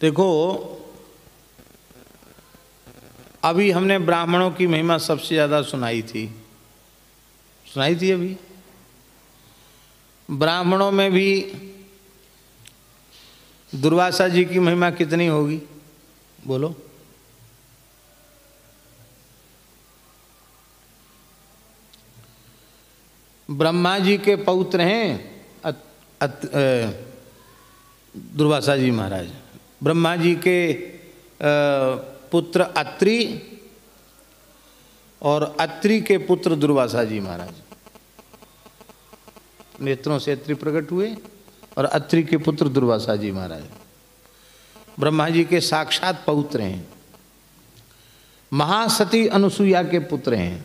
देखो, अभी हमने ब्राह्मणों की महिमा सबसे ज़्यादा सुनाई थी अभी। ब्राह्मणों में भी दुर्वासा जी की महिमा कितनी होगी, बोलो? ब्रह्मा जी के पौत्र हैं दुर्वासा जी महाराज। ब्रह्मा जी के पुत्र अत्रि और अत्रि के पुत्र दुर्वासा जी महाराज। नेत्रों से अत्रि प्रकट हुए और अत्रि के पुत्र दुर्वासा जी महाराज ब्रह्मा जी के साक्षात पौत्र हैं। महासती अनुसुईया के पुत्र हैं।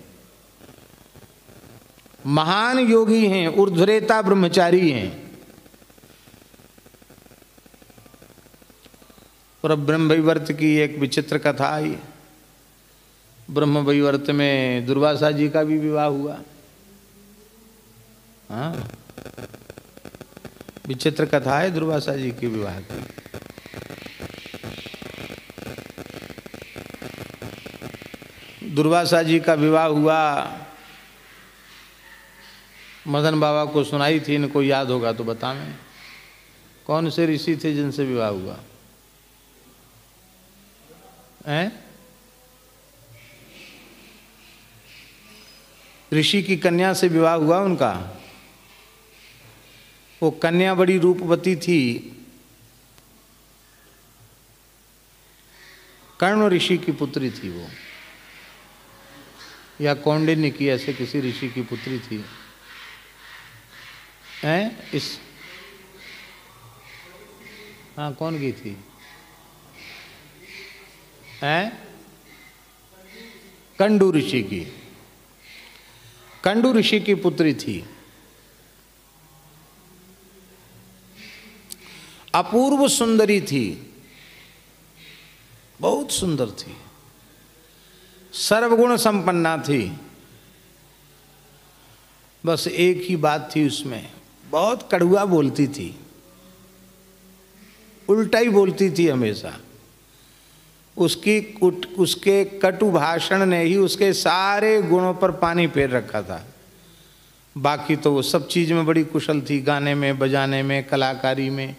महान योगी हैं, ऊर्ध्वरेता ब्रह्मचारी हैं। और ब्रह्म वैवर्त की एक विचित्र कथा आई। ब्रह्म वैवर्त में दुर्वासा जी का भी विवाह हुआ। हाँ, विचित्र कथा है दुर्वासा जी के विवाह की। दुर्वासा जी का विवाह हुआ, मदन बाबा को सुनाई थी, इनको याद होगा तो बताएं। कौन से ऋषि थे जिनसे विवाह हुआ है? ऋषि की कन्या से विवाह हुआ उनका। वो कन्या बड़ी रूपवती थी। कर्ण ऋषि की पुत्री थी वो, या कौंडिन्य की, ऐसे किसी ऋषि की पुत्री थी। हैं इस, हाँ, कौन की थी? हैं कंडू ऋषि की। कंडू ऋषि की पुत्री थी। अपूर्व सुंदरी थी, बहुत सुंदर थी, सर्वगुण संपन्ना थी। बस एक ही बात थी उसमें, बहुत कड़वा बोलती थी, उल्टा ही बोलती थी हमेशा। उसके कटु भाषण ने ही उसके सारे गुणों पर पानी फेर रखा था। बाकी तो वो सब चीज में बड़ी कुशल थी, गाने में, बजाने में, कलाकारी में।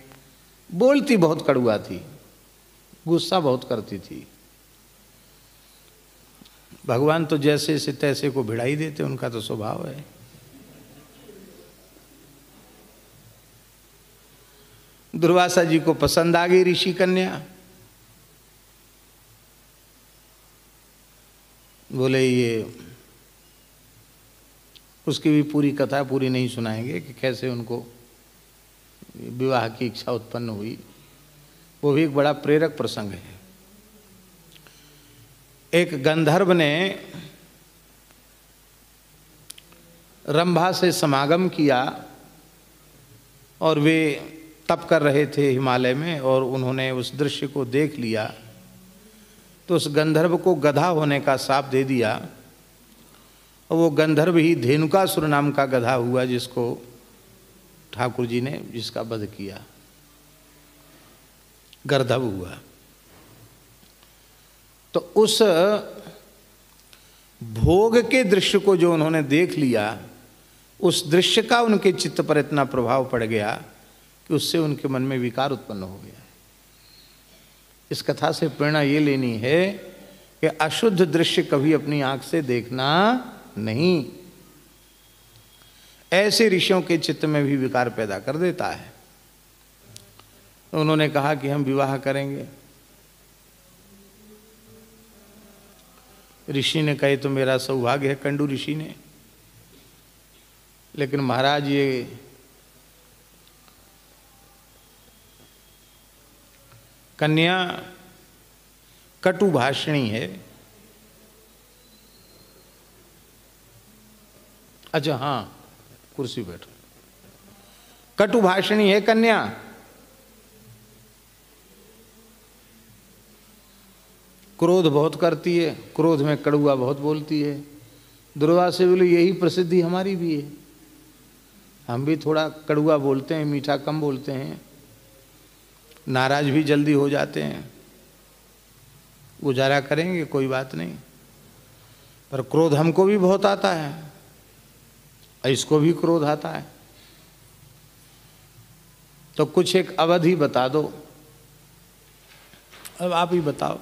बोलती बहुत कड़वा थी, गुस्सा बहुत करती थी। भगवान तो जैसे से तैसे को भिड़ाई देते, उनका तो स्वभाव है। दुर्वासा जी को पसंद आ गई ऋषि कन्या। बोले ये, उसकी भी पूरी कथा पूरी नहीं सुनाएंगे कि कैसे उनको विवाह की इच्छा उत्पन्न हुई। वो भी एक बड़ा प्रेरक प्रसंग है। एक गंधर्व ने रंभा से समागम किया और वे तप कर रहे थे हिमालय में, और उन्होंने उस दृश्य को देख लिया तो उस गंधर्व को गधा होने का शाप दे दिया। और वो गंधर्व ही धेनुकासुर नाम का गधा हुआ, जिसको ठाकुर जी ने, जिसका वध किया, गर्धव हुआ। तो उस भोग के दृश्य को जो उन्होंने देख लिया, उस दृश्य का उनके चित्त पर इतना प्रभाव पड़ गया कि उससे उनके मन में विकार उत्पन्न हो गया। इस कथा से प्रेरणा ये लेनी है कि अशुद्ध दृश्य कभी अपनी आंख से देखना नहीं। ऐसे ऋषियों के चित्त में भी विकार पैदा कर देता है। उन्होंने कहा कि हम विवाह करेंगे। ऋषि ने कहे तो मेरा सौभाग्य है, कंडू ऋषि ने। लेकिन महाराज ये कन्या कटु भाषणी है। अच्छा हाँ, कुर्सी बैठो। कटु भाषणी है कन्या। क्रोध बहुत करती है, क्रोध में कड़ुआ बहुत बोलती है। दुर्वासा से बोले यही प्रसिद्धि हमारी भी है, हम भी थोड़ा कड़ुआ बोलते हैं, मीठा कम बोलते हैं। नाराज भी जल्दी हो जाते हैं। गुजारा करेंगे, कोई बात नहीं, पर क्रोध हमको भी बहुत आता है, इसको भी क्रोध आता है। तो कुछ एक अवधि बता दो। अब आप ही बताओ।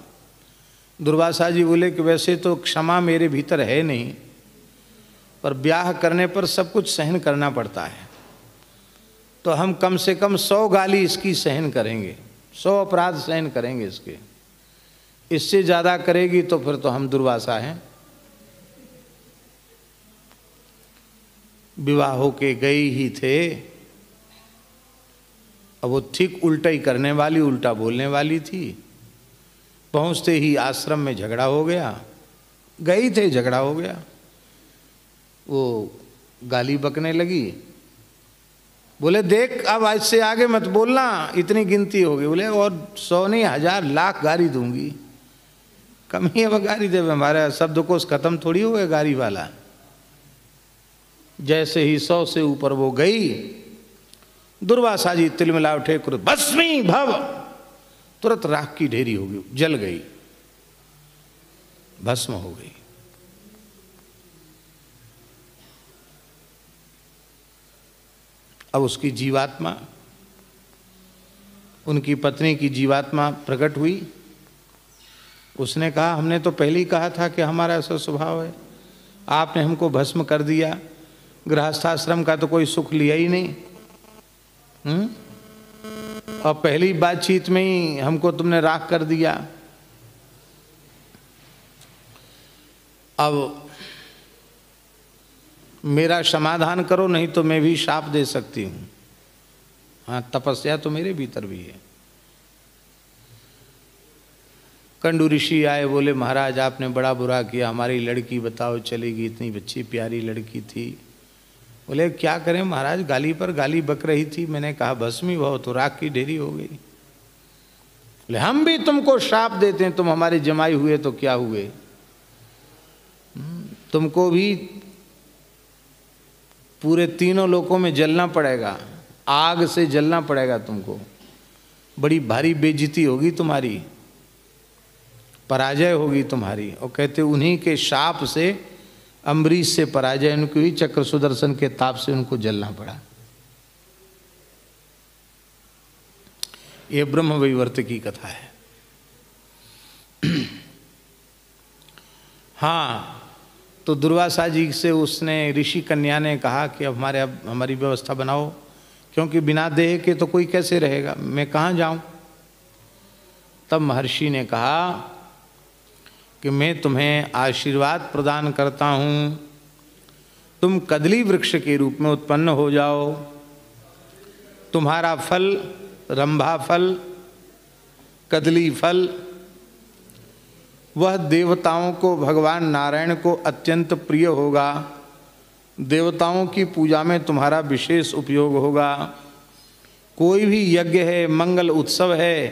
दुर्वासा जी बोले कि वैसे तो क्षमा मेरे भीतर है नहीं, पर ब्याह करने पर सब कुछ सहन करना पड़ता है, तो हम कम से कम 100 गाली इसकी सहन करेंगे, 100 अपराध सहन करेंगे इसके। इससे ज़्यादा करेगी तो फिर तो हम दुर्वासा हैं। विवाह होके गए ही थे, अब वो ठीक उल्टा ही करने वाली, उल्टा बोलने वाली थी। पहुंचते ही आश्रम में झगड़ा हो गया, गई थे झगड़ा हो गया, वो गाली बकने लगी। बोले देख अब आज से आगे मत बोलना, इतनी गिनती होगी। बोले और 100 नहीं 1000 लाख गाली दूंगी। कम ही अब गाली दे, हमारा शब्दकोश खत्म थोड़ी हो गया गाली वाला। जैसे ही 100 से ऊपर वो गई, दुर्वासा जी तिलमिला उठे, भस्मी भव, तुरंत राख की ढेरी हो गई, जल गई, भस्म हो गई। अब उसकी जीवात्मा, उनकी पत्नी की जीवात्मा प्रकट हुई। उसने कहा हमने तो पहले ही कहा था कि हमारा ऐसा स्वभाव है, आपने हमको भस्म कर दिया, गृहस्थाश्रम का तो कोई सुख लिया ही नहीं। और पहली बातचीत में ही हमको तुमने राख कर दिया। अब मेरा समाधान करो, नहीं तो मैं भी शाप दे सकती हूँ। हाँ, तपस्या तो मेरे भीतर भी है। कंडू ऋषि आए, बोले महाराज आपने बड़ा बुरा किया, हमारी लड़की बताओ चलेगी, इतनी अच्छी प्यारी लड़की थी। बोले क्या करें महाराज, गाली पर गाली बक रही थी, मैंने कहा भस्मी भव, तो राख की ढेरी हो गई। बोले हम भी तुमको शाप देते हैं, तुम हमारे जमाई हुए तो क्या हुए, तुमको भी पूरे तीनों लोकों में जलना पड़ेगा, आग से जलना पड़ेगा तुमको, बड़ी भारी बेइज्जती होगी तुम्हारी, पराजय होगी तुम्हारी। और कहते उन्हीं के शाप से अम्बरीश से पराजय उनकी हुई, चक्र सुदर्शन के ताप से उनको जलना पड़ा। ये ब्रह्म वैवर्त की कथा है। हाँ, तो दुर्वासा जी से उसने ऋषि कन्या ने कहा कि अब हमारी व्यवस्था बनाओ, क्योंकि बिना देह के तो कोई कैसे रहेगा, मैं कहाँ जाऊं। तब महर्षि ने कहा कि मैं तुम्हें आशीर्वाद प्रदान करता हूँ, तुम कदली वृक्ष के रूप में उत्पन्न हो जाओ, तुम्हारा फल रंभा फल, कदली फल, वह देवताओं को, भगवान नारायण को अत्यंत प्रिय होगा, देवताओं की पूजा में तुम्हारा विशेष उपयोग होगा। कोई भी यज्ञ है, मंगल उत्सव है,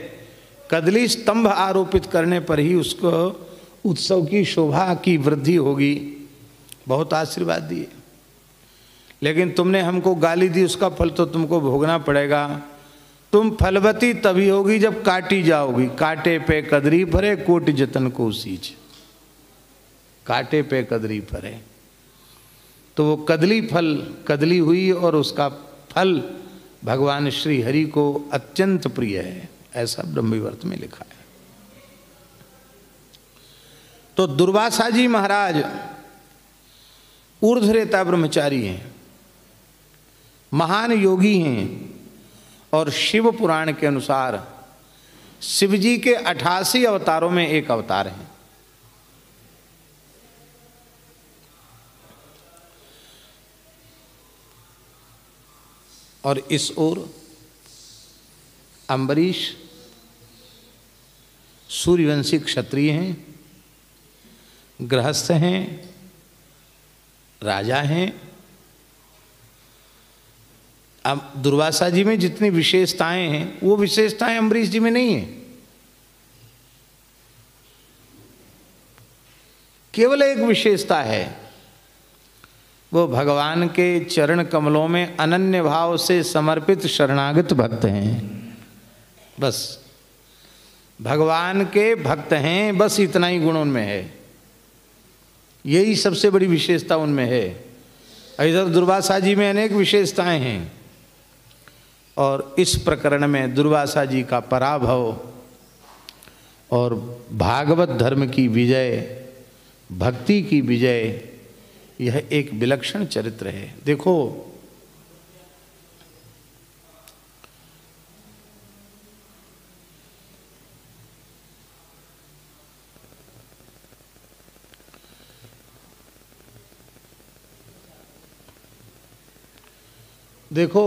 कदली स्तंभ आरोपित करने पर ही उसको उत्सव की शोभा की वृद्धि होगी। बहुत आशीर्वाद दिए, लेकिन तुमने हमको गाली दी, उसका फल तो तुमको भोगना पड़ेगा। तुम फलवती तभी होगी जब काटी जाओगी, काटे पे कदरी फरे, कोटि जतन को सींच। काटे पे कदरी फरे, तो वो कदली फल कदली हुई और उसका फल भगवान श्री हरि को अत्यंत प्रिय है, ऐसा ब्रह्मवैवर्त में लिखा है। तो दुर्वासा जी महाराज ऊर्ध्वरेता ब्रह्मचारी हैं, महान योगी हैं, और शिव पुराण के अनुसार शिव जी के 88 अवतारों में एक अवतार हैं। और इस ओर अम्बरीश सूर्यवंशी क्षत्रिय हैं, गृहस्थ हैं, राजा हैं। अब दुर्वासा जी में जितनी विशेषताएं हैं, वो विशेषताएं अम्बरीश जी में नहीं है। केवल एक विशेषता है, वो भगवान के चरण कमलों में अनन्य भाव से समर्पित शरणागत भक्त हैं। बस भगवान के भक्त हैं, बस इतना ही गुण उनमें है, यही सबसे बड़ी विशेषता उनमें है। इधर दुर्वासा जी में अनेक विशेषताएं हैं, और इस प्रकरण में दुर्वासा जी का पराभव और भागवत धर्म की विजय, भक्ति की विजय, यह एक विलक्षण चरित्र है। देखो देखो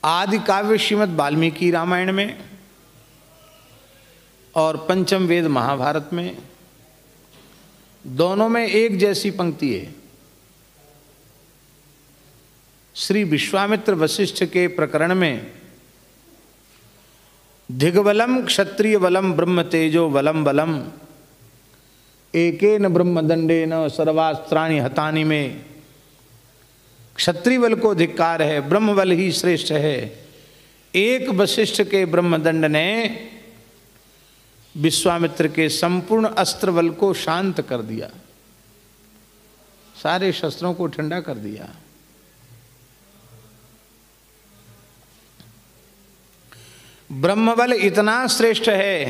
आदि काव्य श्रीमद् वाल्मीकि रामायण में और पंचम वेद महाभारत में, दोनों में एक जैसी पंक्ति है। श्री विश्वामित्र वशिष्ठ के प्रकरण में दिग्बलम क्षत्रिय बलम ब्रह्म तेजो बलम बलम एकेन ब्रह्मदंडेन सर्वास्त्राणि हतानि में, क्षत्रिय बल को धिक्कार है, ब्रह्म बल ही श्रेष्ठ है। एक वशिष्ठ के ब्रह्मदंड ने विश्वामित्र के संपूर्ण अस्त्र बल को शांत कर दिया, सारे शस्त्रों को ठंडा कर दिया। ब्रह्मबल इतना श्रेष्ठ है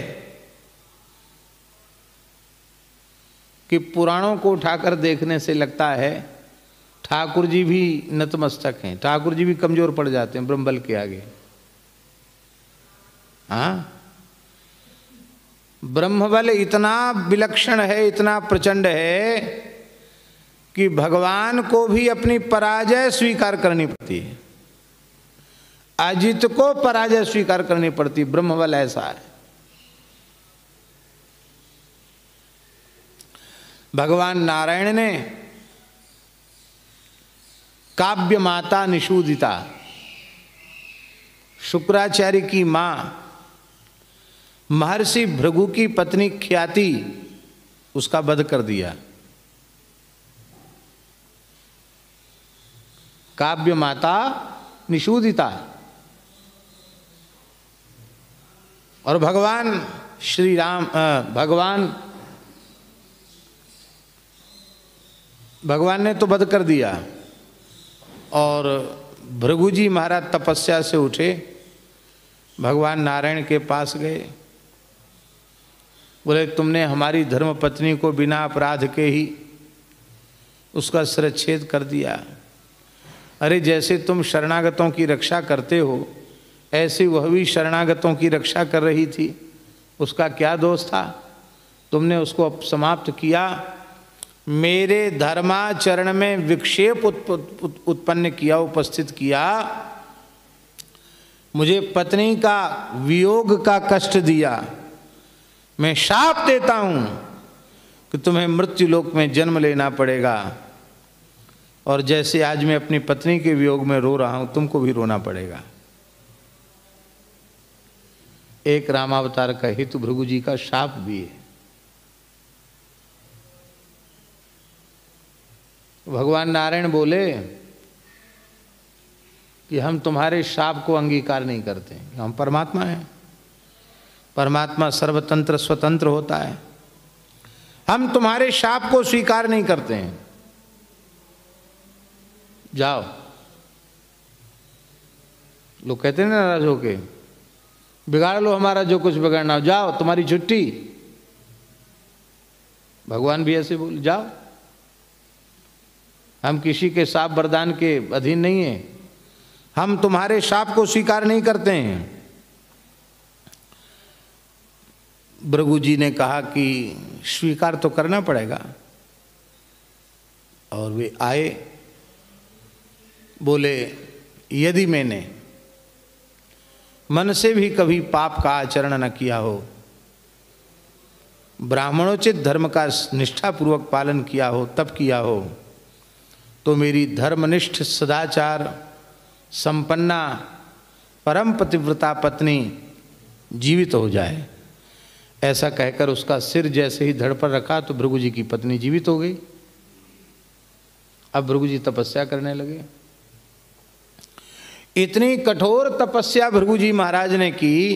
कि पुराणों को उठाकर देखने से लगता है ठाकुर जी भी नतमस्तक हैं, ठाकुर जी भी कमजोर पड़ जाते हैं ब्रह्मबल के आगे। हाँ, ब्रह्मबल इतना विलक्षण है, इतना प्रचंड है कि भगवान को भी अपनी पराजय स्वीकार करनी पड़ती है, अजित को पराजय स्वीकार करनी पड़ती। ब्रह्मबल ऐसा है। भगवान नारायण ने काव्य माता निषूदिता, शुक्राचार्य की मां, महर्षि भृगु की पत्नी ख्याति, उसका वध कर दिया। काव्य माता निषूदिता। और भगवान श्री राम, भगवान ने तो वध कर दिया। और भृगु जी महाराज तपस्या से उठे, भगवान नारायण के पास गए, बोले तुमने हमारी धर्म पत्नी को बिना अपराध के ही उसका शिरच्छेद कर दिया। अरे जैसे तुम शरणागतों की रक्षा करते हो, ऐसे वह भी शरणागतों की रक्षा कर रही थी, उसका क्या दोष था? तुमने उसको समाप्त किया, मेरे धर्माचरण में विक्षेप उत्पन्न किया, उपस्थित किया, मुझे पत्नी का वियोग का कष्ट दिया। मैं शाप देता हूं कि तुम्हें मृत्यु लोक में जन्म लेना पड़ेगा, और जैसे आज मैं अपनी पत्नी के वियोग में रो रहा हूं, तुमको भी रोना पड़ेगा। एक रामावतार का हेतु भृगु जी का शाप भी है। भगवान नारायण बोले कि हम तुम्हारे शाप को अंगीकार नहीं करते, हम परमात्मा हैं, परमात्मा सर्वतंत्र स्वतंत्र होता है, हम तुम्हारे शाप को स्वीकार नहीं करते हैं। जाओ। लोग कहते हैं ना नाराज होके, बिगाड़ लो हमारा जो कुछ बिगाड़ना हो, जाओ तुम्हारी छुट्टी। भगवान भी ऐसे बोले, जाओ, हम किसी के शाप वरदान के अधीन नहीं हैं, हम तुम्हारे शाप को स्वीकार नहीं करते हैं। भृगु जी ने कहा कि स्वीकार तो करना पड़ेगा, और वे आए, बोले यदि मैंने मन से भी कभी पाप का आचरण न किया हो, ब्राह्मणोचित धर्म का निष्ठापूर्वक पालन किया हो, तब किया हो, तो मेरी धर्मनिष्ठ सदाचार संपन्ना परम पतिव्रता पत्नी जीवित हो जाए। ऐसा कहकर उसका सिर जैसे ही धड़ पर रखा तो भृगु जी की पत्नी जीवित हो गई। अब भृगु जी तपस्या करने लगे। इतनी कठोर तपस्या भृगु जी महाराज ने की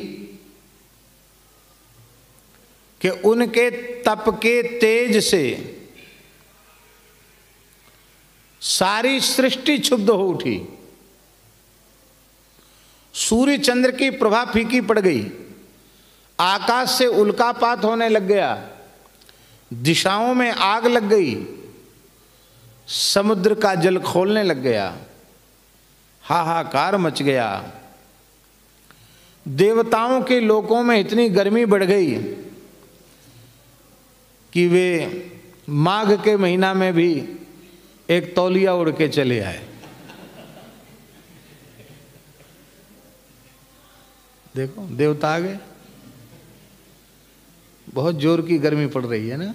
कि उनके तप के तेज से सारी सृष्टि क्षुब्ध हो उठी। सूर्य चंद्र की प्रभा फीकी पड़ गई, आकाश से उल्कापात होने लग गया, दिशाओं में आग लग गई, समुद्र का जल खोलने लग गया, हाहाकार मच गया। देवताओं के लोकों में इतनी गर्मी बढ़ गई कि वे माघ के महीना में भी एक तौलिया उड़ के चले आए। देखो देवता आ गए, बहुत जोर की गर्मी पड़ रही है ना।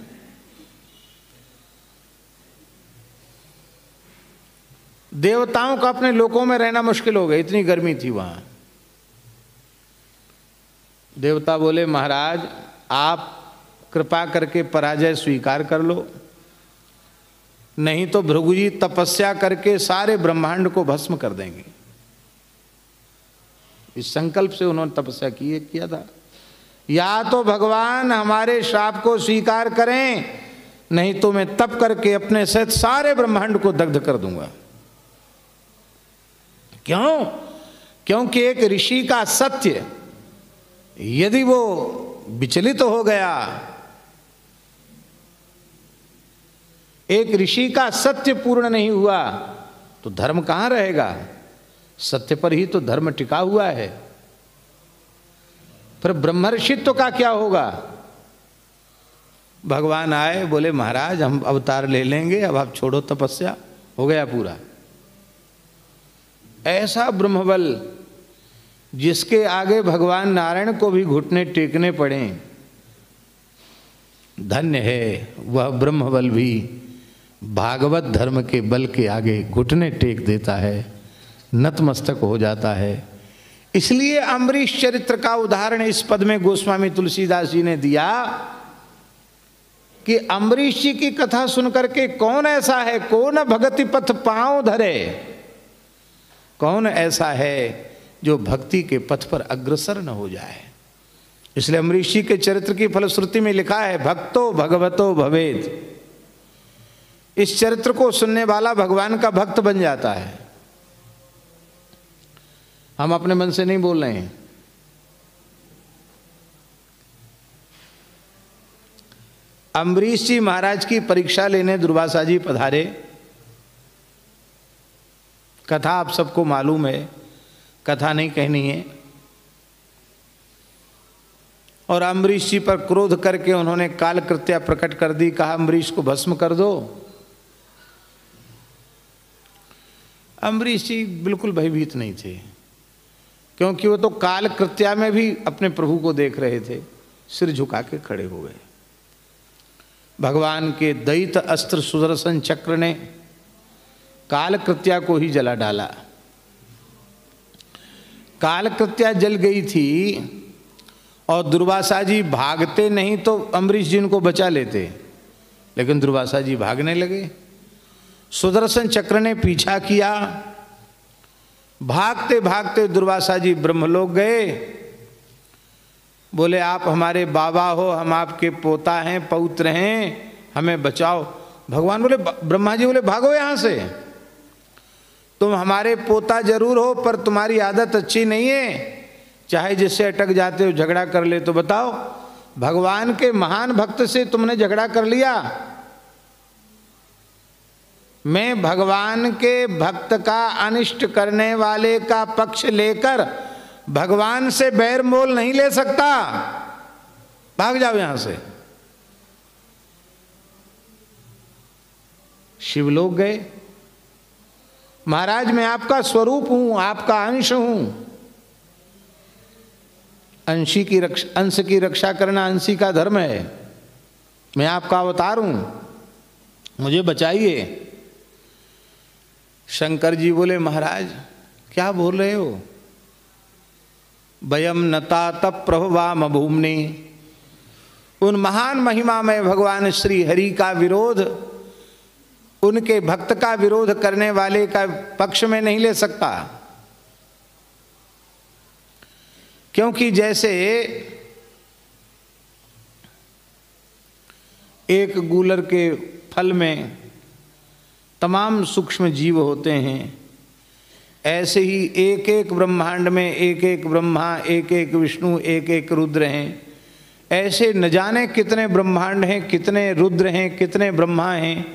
देवताओं का अपने लोकों में रहना मुश्किल हो गया, इतनी गर्मी थी वहां। देवता बोले महाराज आप कृपा करके पराजय स्वीकार कर लो, नहीं तो भृगु जी तपस्या करके सारे ब्रह्मांड को भस्म कर देंगे। इस संकल्प से उन्होंने तपस्या किया था, या तो भगवान हमारे श्राप को स्वीकार करें, नहीं तो मैं तप करके अपने सहित सारे ब्रह्मांड को दग्ध कर दूंगा। क्यों? क्योंकि एक ऋषि का सत्य यदि वो विचलित हो गया, एक ऋषि का सत्य पूर्ण नहीं हुआ तो धर्म कहां रहेगा? सत्य पर ही तो धर्म टिका हुआ है। फिर ब्रह्मर्षित्व का क्या होगा? भगवान आए, बोले महाराज हम अवतार ले लेंगे, अब आप छोड़ो तपस्या, हो गया पूरा। ऐसा ब्रह्मबल जिसके आगे भगवान नारायण को भी घुटने टेकने पड़े, धन्य है वह ब्रह्मबल भी भागवत धर्म के बल के आगे घुटने टेक देता है, नतमस्तक हो जाता है। इसलिए अम्बरीश चरित्र का उदाहरण इस पद में गोस्वामी तुलसीदास जी ने दिया कि अम्बरीश जी की कथा सुनकर के कौन ऐसा है, कौन भगति पथ पांव धरे, कौन ऐसा है जो भक्ति के पथ पर अग्रसर न हो जाए। इसलिए अम्बरीश जी के चरित्र की फलश्रुति में लिखा है भक्तो भगवतो भवेद। इस चरित्र को सुनने वाला भगवान का भक्त बन जाता है। हम अपने मन से नहीं बोल रहे हैं। अम्बरीश जी महाराज की परीक्षा लेने दुर्वासा जी पधारे। कथा आप सबको मालूम है, कथा नहीं कहनी है। और अम्बरीश जी पर क्रोध करके उन्होंने कालकृत्या प्रकट कर दी, कहा अम्बरीश को भस्म कर दो। अम्बरीश जी बिल्कुल भयभीत नहीं थे, क्योंकि वो तो कालकृत्या में भी अपने प्रभु को देख रहे थे, सिर झुका के खड़े हो गए। भगवान के दैत अस्त्र सुदर्शन चक्र ने कालकृत्या को ही जला डाला। कालकृत्या जल गई थी और दुर्वासा जी भागते नहीं तो अम्बरीश जी उनको बचा लेते, लेकिन दुर्वासा जी भागने लगे। सुदर्शन चक्र ने पीछा किया, भागते भागते दुर्वासा जी ब्रह्मलोक गए। बोले आप हमारे बाबा हो, हम आपके पोता हैं, पौत्र हैं, हमें बचाओ। भगवान बोले, ब्रह्मा जी बोले भागो यहाँ से, तुम हमारे पोता जरूर हो पर तुम्हारी आदत अच्छी नहीं है, चाहे जिससे अटक जाते हो झगड़ा कर ले। तो बताओ, भगवान के महान भक्त से तुमने झगड़ा कर लिया। मैं भगवान के भक्त का अनिष्ट करने वाले का पक्ष लेकर भगवान से बैर मोल नहीं ले सकता, भाग जाओ यहां से। शिवलोक गए। महाराज मैं आपका स्वरूप हूं, आपका अंश हूं। अंश की रक्षा करना अंशी का धर्म है। मैं आपका अवतार हूं, मुझे बचाइए। शंकर जी बोले महाराज क्या बोल रहे हो? वयम नता तप प्रभवाम भूमनि। उन महान महिमा में भगवान श्री हरि का विरोध, उनके भक्त का विरोध करने वाले का पक्ष में नहीं ले सकता। क्योंकि जैसे एक गूलर के फल में तमाम सूक्ष्म जीव होते हैं, ऐसे ही एक एक ब्रह्मांड में एक एक ब्रह्मा, एक एक विष्णु, एक एक रुद्र हैं। ऐसे न जाने कितने ब्रह्मांड हैं, कितने रुद्र हैं, कितने ब्रह्मा हैं,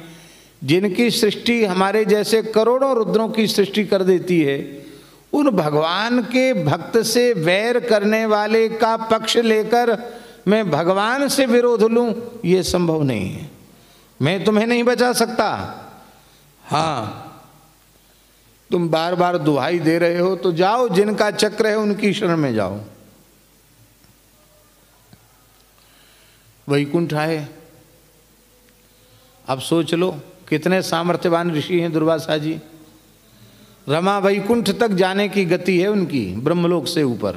जिनकी सृष्टि हमारे जैसे करोड़ों रुद्रों की सृष्टि कर देती है। उन भगवान के भक्त से वैर करने वाले का पक्ष लेकर मैं भगवान से विरोध लूं, ये संभव नहीं है। मैं तुम्हें नहीं बचा सकता। हाँ, तुम बार बार दुहाई दे रहे हो तो जाओ, जिनका चक्र है उनकी शरण में जाओ। वैकुंठ आए। अब सोच लो कितने सामर्थ्यवान ऋषि हैं दुर्वासा जी। रमा वैकुंठ तक जाने की गति है उनकी, ब्रह्मलोक से ऊपर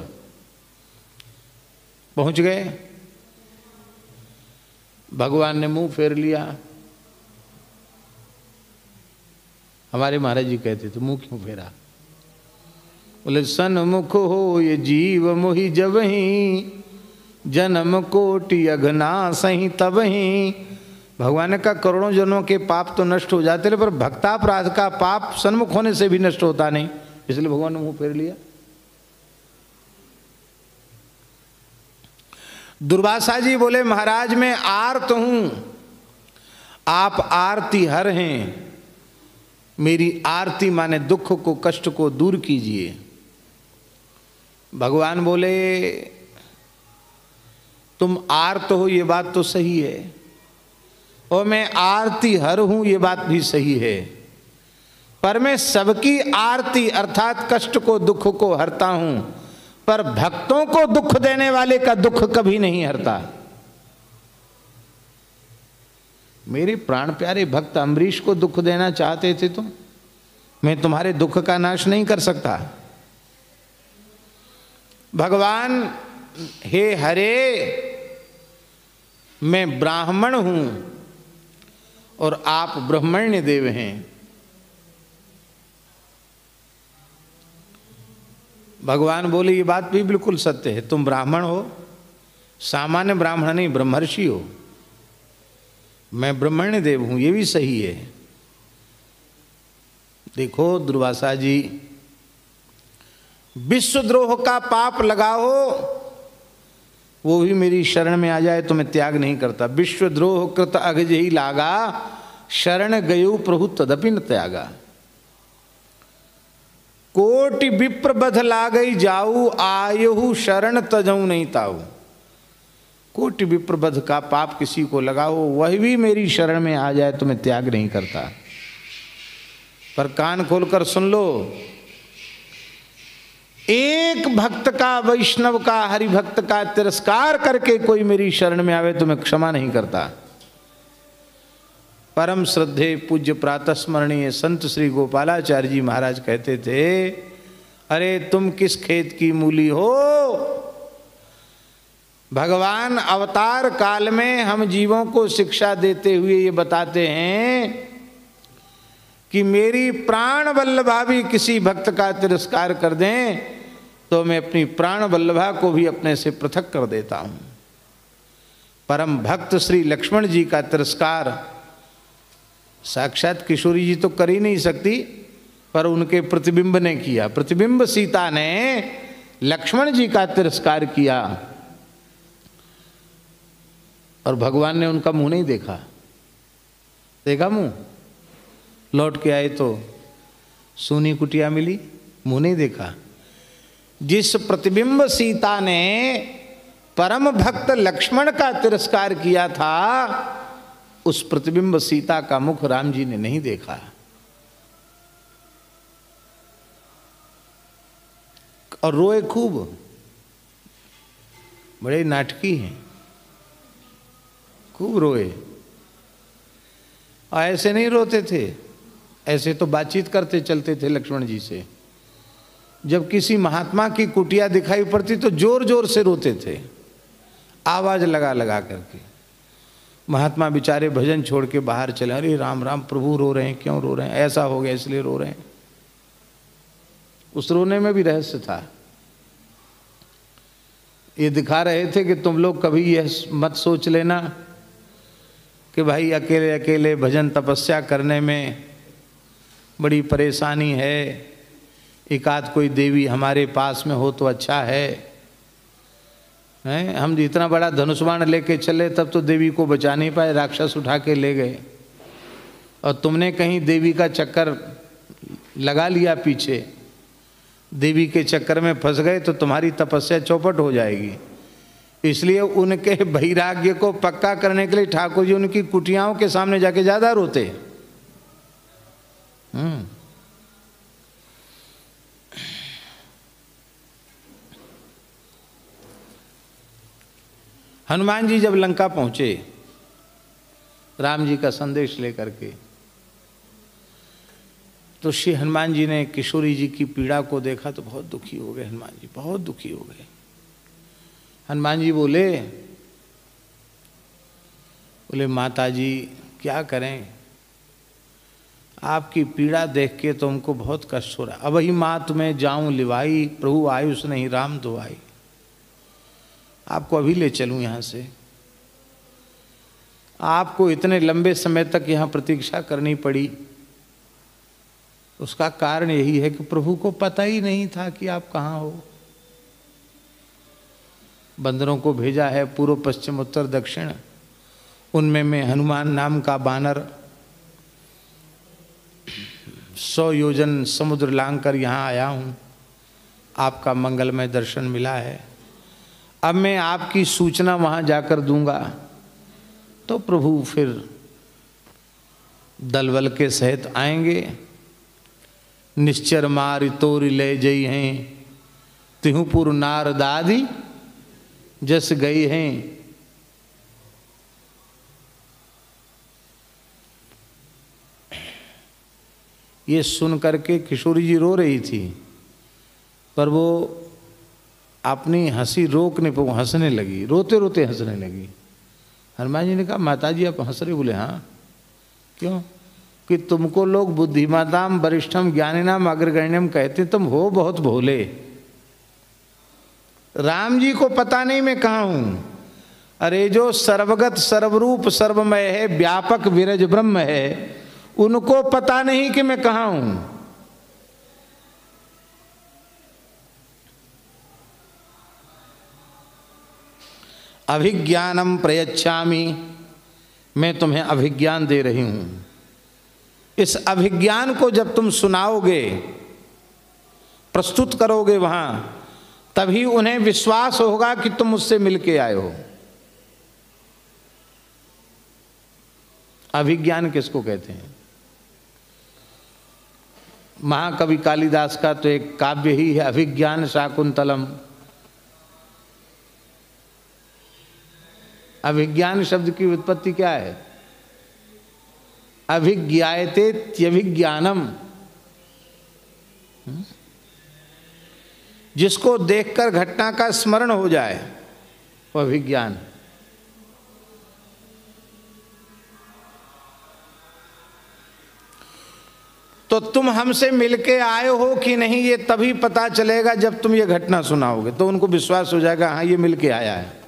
पहुंच गए। भगवान ने मुंह फेर लिया। हमारे महाराज जी कहते थे मुंह क्यों फेरा? बोले सन्मुख हो ये जीव मोहि जबहि, जन्म कोटि अघना सही तबहि। भगवान का करोड़ों जन्मों के पाप तो नष्ट हो जाते, पर भक्तापराध का पाप सन्मुख होने से भी नष्ट होता नहीं, इसलिए भगवान ने मुंह फेर लिया। दुर्वासा जी बोले महाराज मैं आर्त हूं, आप आरती हर हैं, मेरी आरती माने दुख को, कष्ट को दूर कीजिए। भगवान बोले तुम आर्त हो ये बात तो सही है, और मैं आरती हर हूं ये बात भी सही है, पर मैं सबकी आरती अर्थात कष्ट को, दुख को हरता हूं, पर भक्तों को दुख देने वाले का दुख कभी नहीं हरता। मेरे प्राण प्यारे भक्त अम्बरीश को दुख देना चाहते थे तुम, मैं तुम्हारे दुख का नाश नहीं कर सकता। भगवान हे हरे, मैं ब्राह्मण हूं और आप ब्रह्मण्य देव हैं। भगवान बोले ये बात भी बिल्कुल सत्य है, तुम ब्राह्मण हो, सामान्य ब्राह्मण नहीं, ब्रह्मर्षि हो, मैं ब्रह्मण्य देव हूं, ये भी सही है। देखो दुर्वासा जी, विश्वद्रोह का पाप लगाओ वो भी मेरी शरण में आ जाए तो मैं त्याग नहीं करता। विश्वद्रोह कृत अघज ही लागा, शरण गयो प्रभु तदपि न त्यागा। कोटि विप्र बध लागई जाऊ, आयहु शरण तजऊ नहीं ताऊ। कोटि विप्र बध का पाप किसी को लगाओ, वह भी मेरी शरण में आ जाए तो मैं त्याग नहीं करता। पर कान खोलकर सुन लो, एक भक्त का, वैष्णव का, हरि भक्त का तिरस्कार करके कोई मेरी शरण में आवे तो मैं क्षमा नहीं करता। परम श्रद्धे पूज्य प्रातः स्मरणीय संत श्री गोपालाचार्य जी महाराज कहते थे, अरे तुम किस खेत की मूली हो? भगवान अवतार काल में हम जीवों को शिक्षा देते हुए ये बताते हैं कि मेरी प्राण वल्लभा भी किसी भक्त का तिरस्कार कर दें तो मैं अपनी प्राण वल्लभा को भी अपने से पृथक कर देता हूं। परम भक्त श्री लक्ष्मण जी का तिरस्कार साक्षात किशोरी जी तो कर ही नहीं सकती, पर उनके प्रतिबिंब ने किया। प्रतिबिंब सीता ने लक्ष्मण जी का तिरस्कार किया और भगवान ने उनका मुंह नहीं देखा। देखा मुंह? लौट के आए तो सोनी कुटिया मिली, मुंह नहीं देखा। जिस प्रतिबिंब सीता ने परम भक्त लक्ष्मण का तिरस्कार किया था, उस प्रतिबिंब सीता का मुख राम जी ने नहीं देखा। और रोए खूब, बड़े नाटकी हैं, खूब रोए। ऐसे नहीं रोते थे, ऐसे तो बातचीत करते चलते थे लक्ष्मण जी से। जब किसी महात्मा की कुटिया दिखाई पड़ती तो जोर जोर से रोते थे, आवाज लगा लगा करके। महात्मा बेचारे भजन छोड़ के बाहर चले, अरे राम राम, प्रभु रो रहे हैं, क्यों रो रहे हैं? ऐसा हो गया इसलिए रो रहे हैं। उस रोने में भी रहस्य था। ये दिखा रहे थे कि तुम लोग कभी यह मत सोच लेना कि भाई अकेले अकेले भजन तपस्या करने में बड़ी परेशानी है, एक आध कोई देवी हमारे पास में हो तो अच्छा है। हैं, हम इतना बड़ा धनुष बाण लेके चले तब तो देवी को बचा नहीं पाए, राक्षस उठा के ले गए। और तुमने कहीं देवी का चक्कर लगा लिया पीछे, देवी के चक्कर में फंस गए तो तुम्हारी तपस्या चौपट हो जाएगी। इसलिए उनके वैराग्य को पक्का करने के लिए ठाकुर जी उनकी कुटियाओं के सामने जाके ज्यादा रोते। हनुमान जी जब लंका पहुंचे राम जी का संदेश लेकर के, तो श्री हनुमान जी ने किशोरी जी की पीड़ा को देखा तो बहुत दुखी हो गए। हनुमान जी बहुत दुखी हो गए। हनुमान जी बोले माता जी क्या करें, आपकी पीड़ा देख के तो हमको बहुत कष्ट हो रहा। अब ही मात में जाऊं लिवाई, प्रभु आयुष नहीं राम दुआई। आपको अभी ले चलूं यहाँ से, आपको इतने लंबे समय तक यहाँ प्रतीक्षा करनी पड़ी, उसका कारण यही है कि प्रभु को पता ही नहीं था कि आप कहाँ हो। बंदरों को भेजा है पूर्व पश्चिम उत्तर दक्षिण, उनमें मैं हनुमान नाम का बानर 100 योजन समुद्र लांग कर यहाँ आया हूँ, आपका मंगलमय दर्शन मिला है। अब मैं आपकी सूचना वहाँ जाकर दूंगा तो प्रभु फिर दलबल के सहित आएंगे। निश्चर मार तोर ले जई हैं, तिहुपुर नार दादी जस गई हैं। ये सुन करके किशोरी जी रो रही थी, पर वो अपनी हंसी रोक नहीं पाई, हंसने लगी, रोते रोते हंसने लगी। हनुमान जी ने कहा माता जी आप हंस रहे? बोले हाँ। क्यों? कि तुमको लोग बुद्धिमताम वरिष्ठम ज्ञानिनाम अग्रगण्यम कहते, तुम हो बहुत भोले। राम जी को पता नहीं मैं कहाँ हूं। अरे जो सर्वगत सर्वरूप सर्वमय है, व्यापक विरज ब्रह्म है, उनको पता नहीं कि मैं कहाँ हूं। अभिज्ञानम प्रयच्छामि, मैं तुम्हें अभिज्ञान दे रही हूं। इस अभिज्ञान को जब तुम सुनाओगे, प्रस्तुत करोगे वहां, तभी उन्हें विश्वास होगा कि तुम मुझसे मिलके आए हो। अभिज्ञान किसको कहते हैं? महाकवि कालिदास का तो एक काव्य ही है अभिज्ञान शाकुंतलम। अभिज्ञान शब्द की उत्पत्ति क्या है? अभिज्ञायते त्यभिज्ञानम, जिसको देखकर घटना का स्मरण हो जाए वो अभिज्ञान। तो तुम हमसे मिलके आए हो कि नहीं ये तभी पता चलेगा जब तुम ये घटना सुनाओगे, तो उनको विश्वास हो जाएगा हाँ ये मिलके आया है।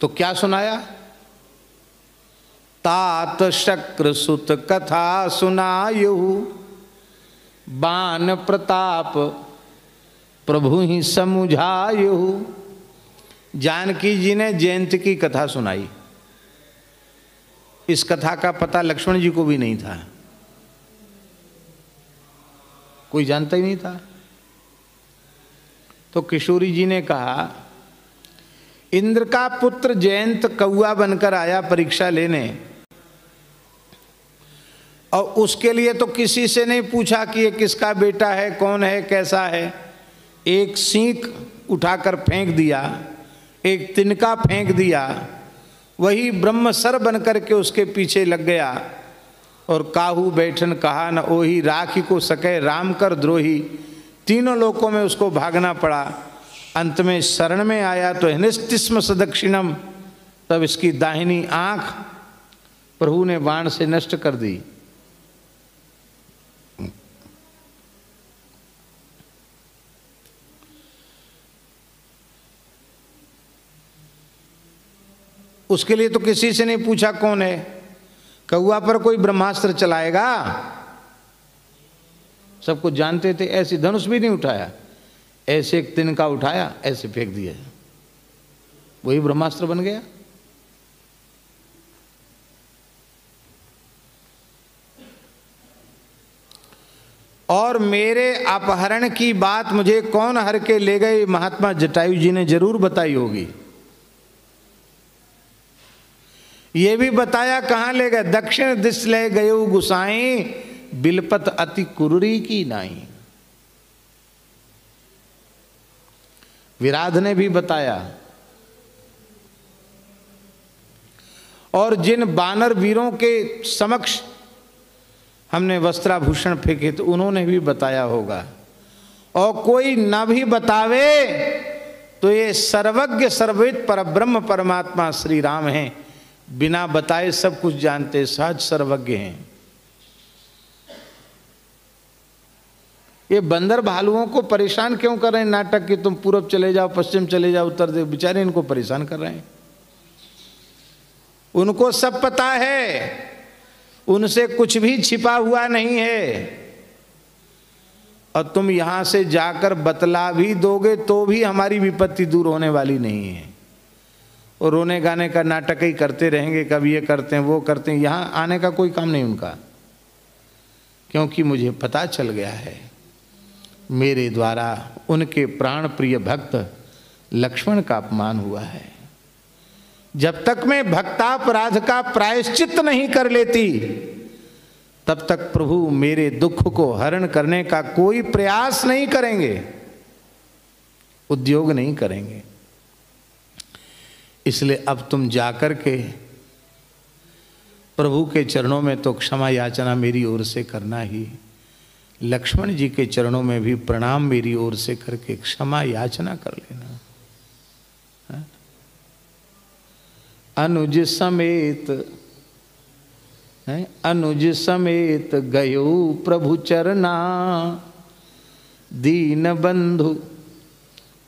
तो क्या सुनाया? तात शक्र सुत कथा सुनायु, बान प्रताप प्रभु ही समुझायु। जानकी जी ने जयंत की कथा सुनाई। इस कथा का पता लक्ष्मण जी को भी नहीं था, कोई जानता ही नहीं था। तो किशोरी जी ने कहा इंद्र का पुत्र जयंत कौआ बनकर आया परीक्षा लेने, और उसके लिए तो किसी से नहीं पूछा कि ये किसका बेटा है, कौन है, कैसा है। एक सींक उठाकर फेंक दिया, एक तिनका फेंक दिया, वही ब्रह्मसर बनकर के उसके पीछे लग गया। और काहू बैठन कहा न ओही, राखी को सके राम कर द्रोही। तीनों लोकों में उसको भागना पड़ा। अंत में शरण में आया तो हनिस्तिस्म सदक्षिणम, तब इसकी दाहिनी आंख प्रभु ने बाण से नष्ट कर दी। उसके लिए तो किसी से नहीं पूछा कौन है। कौआ पर कोई ब्रह्मास्त्र चलाएगा? सब कुछ जानते थे। ऐसे धनुष भी नहीं उठाया, ऐसे एक तिनका उठाया, ऐसे फेंक दिया, वही ब्रह्मास्त्र बन गया। और मेरे अपहरण की बात मुझे कौन हर के ले गए, महात्मा जटायु जी ने जरूर बताई होगी। ये भी बताया कहाँ ले गए, दक्षिण दिश ले गयो गुसाई, बिलपत अति कुरुरी की नाई। विराध ने भी बताया। और जिन बानर वीरों के समक्ष हमने वस्त्राभूषण फेंके तो उन्होंने भी बताया होगा। और कोई ना भी बतावे तो ये सर्वज्ञ सर्वविद परब्रह्म परमात्मा श्री राम हैं, बिना बताए सब कुछ जानते, सहज सर्वज्ञ हैं। ये बंदर भालुओं को परेशान क्यों कर रहे हैं नाटक कि तुम पूरब चले जाओ, पश्चिम चले जाओ, उत्तर दे, बेचारे इनको परेशान कर रहे हैं। उनको सब पता है, उनसे कुछ भी छिपा हुआ नहीं है। और तुम यहां से जाकर बतला भी दोगे तो भी हमारी विपत्ति दूर होने वाली नहीं है। और रोने गाने का नाटक ही करते रहेंगे, कभी ये करते हैं वो करते हैं, यहां आने का कोई काम नहीं उनका। क्योंकि मुझे पता चल गया है मेरे द्वारा उनके प्राण प्रिय भक्त लक्ष्मण का अपमान हुआ है। जब तक मैं भक्तापराध का प्रायश्चित नहीं कर लेती तब तक प्रभु मेरे दुख को हरण करने का कोई प्रयास नहीं करेंगे, उद्योग नहीं करेंगे। इसलिए अब तुम जाकर के प्रभु के चरणों में तो क्षमा याचना मेरी ओर से करना ही, लक्ष्मण जी के चरणों में भी प्रणाम मेरी ओर से करके क्षमा याचना कर लेना। अनुज समेत अनुज समेत गयो प्रभु चरना, दीन बंधु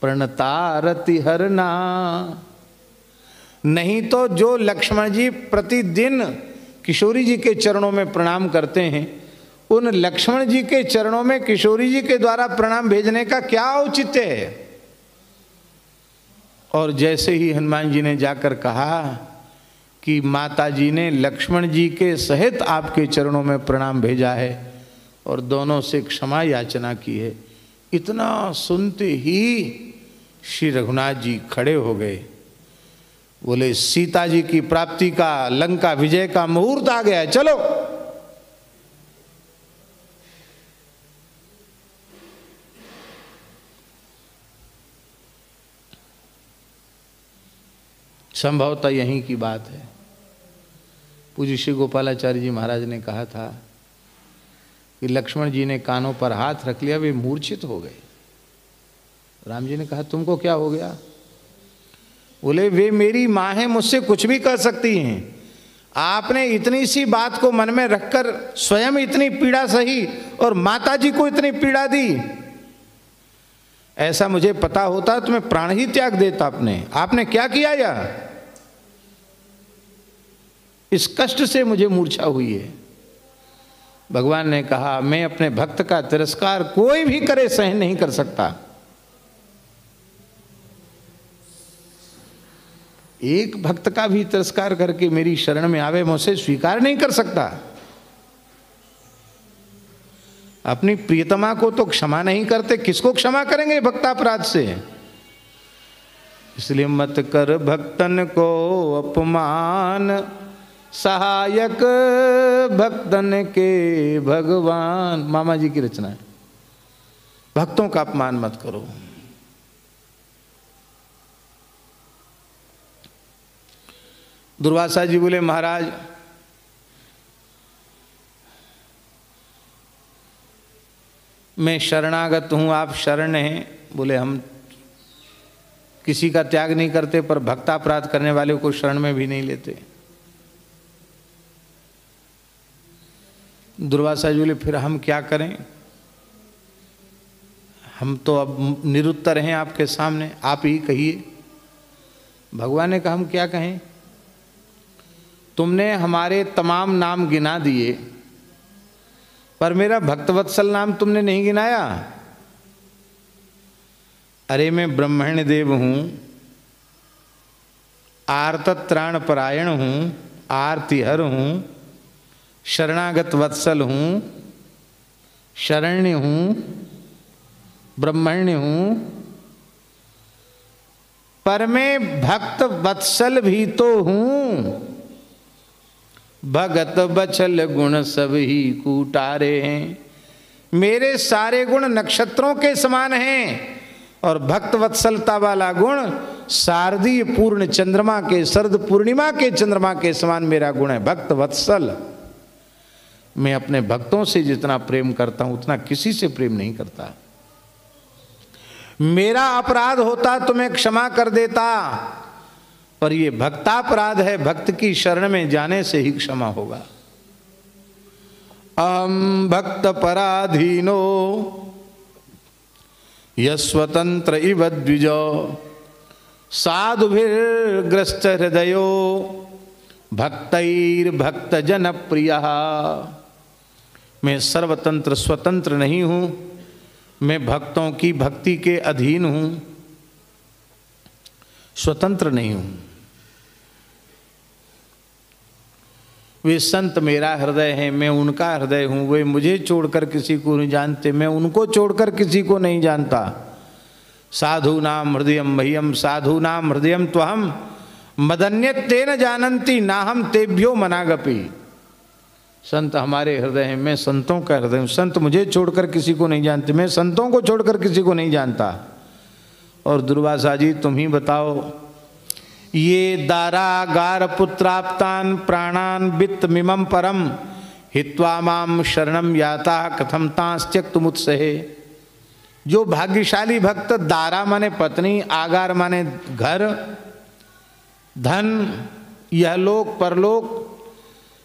प्रणतारति हरना। नहीं तो जो लक्ष्मण जी प्रतिदिन किशोरी जी के चरणों में प्रणाम करते हैं, उन लक्ष्मण जी के चरणों में किशोरी जी के द्वारा प्रणाम भेजने का क्या औचित्य है। और जैसे ही हनुमान जी ने जाकर कहा कि माता जी ने लक्ष्मण जी के सहित आपके चरणों में प्रणाम भेजा है और दोनों से क्षमा याचना की है, इतना सुनते ही श्री रघुनाथ जी खड़े हो गए। बोले सीता जी की प्राप्ति का, लंका विजय का मुहूर्त आ गया है, चलो। संभवतः यहीं की बात है। पूज्य श्री गोपालाचार्य जी महाराज ने कहा था कि लक्ष्मण जी ने कानों पर हाथ रख लिया, वे मूर्छित हो गए। राम जी ने कहा तुमको क्या हो गया? बोले वे मेरी माँ हैं, मुझसे कुछ भी कर सकती हैं। आपने इतनी सी बात को मन में रखकर स्वयं इतनी पीड़ा सही और माता जी को इतनी पीड़ा दी। ऐसा मुझे पता होता तो मैं प्राण ही त्याग देता। आपने क्या किया यह? इस कष्ट से मुझे मूर्छा हुई है। भगवान ने कहा मैं अपने भक्त का तिरस्कार कोई भी करे सहन नहीं कर सकता। एक भक्त का भी तिरस्कार करके मेरी शरण में आवे, मुझसे स्वीकार नहीं कर सकता। अपनी प्रियतमा को तो क्षमा नहीं करते, किसको क्षमा करेंगे भक्तापराध से? इसलिए मत कर भक्तन को अपमान, सहायक भक्तन के भगवान। मामा जी की रचना है। भक्तों का अपमान मत करो। दुर्वासा जी बोले महाराज मैं शरणागत हूं, आप शरण हैं। बोले हम किसी का त्याग नहीं करते, पर भक्तापराध करने वाले को शरण में भी नहीं लेते। दुर्वासा जी बोले फिर हम क्या करें? हम तो अब निरुत्तर हैं आपके सामने, आप ही कहिए। भगवान ने कहा हम क्या कहें? तुमने हमारे तमाम नाम गिना दिए, पर मेरा भक्तवत्सल नाम तुमने नहीं गिनाया। अरे मैं ब्रह्मण्य देव हूँ, आर्तत्राण परायण हूँ, आर्तिहर हूँ, शरणागत वत्सल हूँ, शरण्य हूँ, ब्रह्मण्य हूँ, पर मैं भक्त वत्सल भी तो हूँ। भगत बचल गुण सब ही कूटारे हैं। मेरे सारे गुण नक्षत्रों के समान हैं और भक्त वत्सलता वाला गुण शारदीय पूर्ण चंद्रमा के, शरद पूर्णिमा के चंद्रमा के समान मेरा गुण है, भक्त वत्सल। मैं अपने भक्तों से जितना प्रेम करता हूं उतना किसी से प्रेम नहीं करता। मेरा अपराध होता तो मैं क्षमा कर देता, पर ये भक्तापराध है, भक्त की शरण में जाने से ही क्षमा होगा। अहम भक्त पराधीनो यस्वतंत्र इव द्विजो साधुभिर्ग्रस्त हृदयो भक्तैर्भक्त जन प्रियः। मैं सर्वतंत्र स्वतंत्र नहीं हूँ, मैं भक्तों की भक्ति के अधीन हूँ, स्वतंत्र नहीं हूँ। वे संत मेरा हृदय है, मैं उनका हृदय हूँ। वे मुझे छोड़कर किसी को नहीं जानते, मैं उनको छोड़कर किसी को नहीं जानता। साधूनाम हृदयम मह्यम साधूनाम हृदयम त्वहम मदन्यत तेन जानन्ति नाहम तेभ्यो मनागपि। संत हमारे हृदय हैं, मैं संतों का हृदय हूँ। संत मुझे छोड़कर किसी को नहीं जानते, मैं संतों को छोड़कर किसी को नहीं जानता। और दुर्वासा जी तुम ही बताओ, ये दारागार पुत्राप्तान प्राणान वित्त मिमम परम हित्वा माम शरणम याता कथम तांस त्यक्तुमुत्सहे। जो भाग्यशाली भक्त दारा माने पत्नी, आगार माने घर, धन, यह लोक परलोक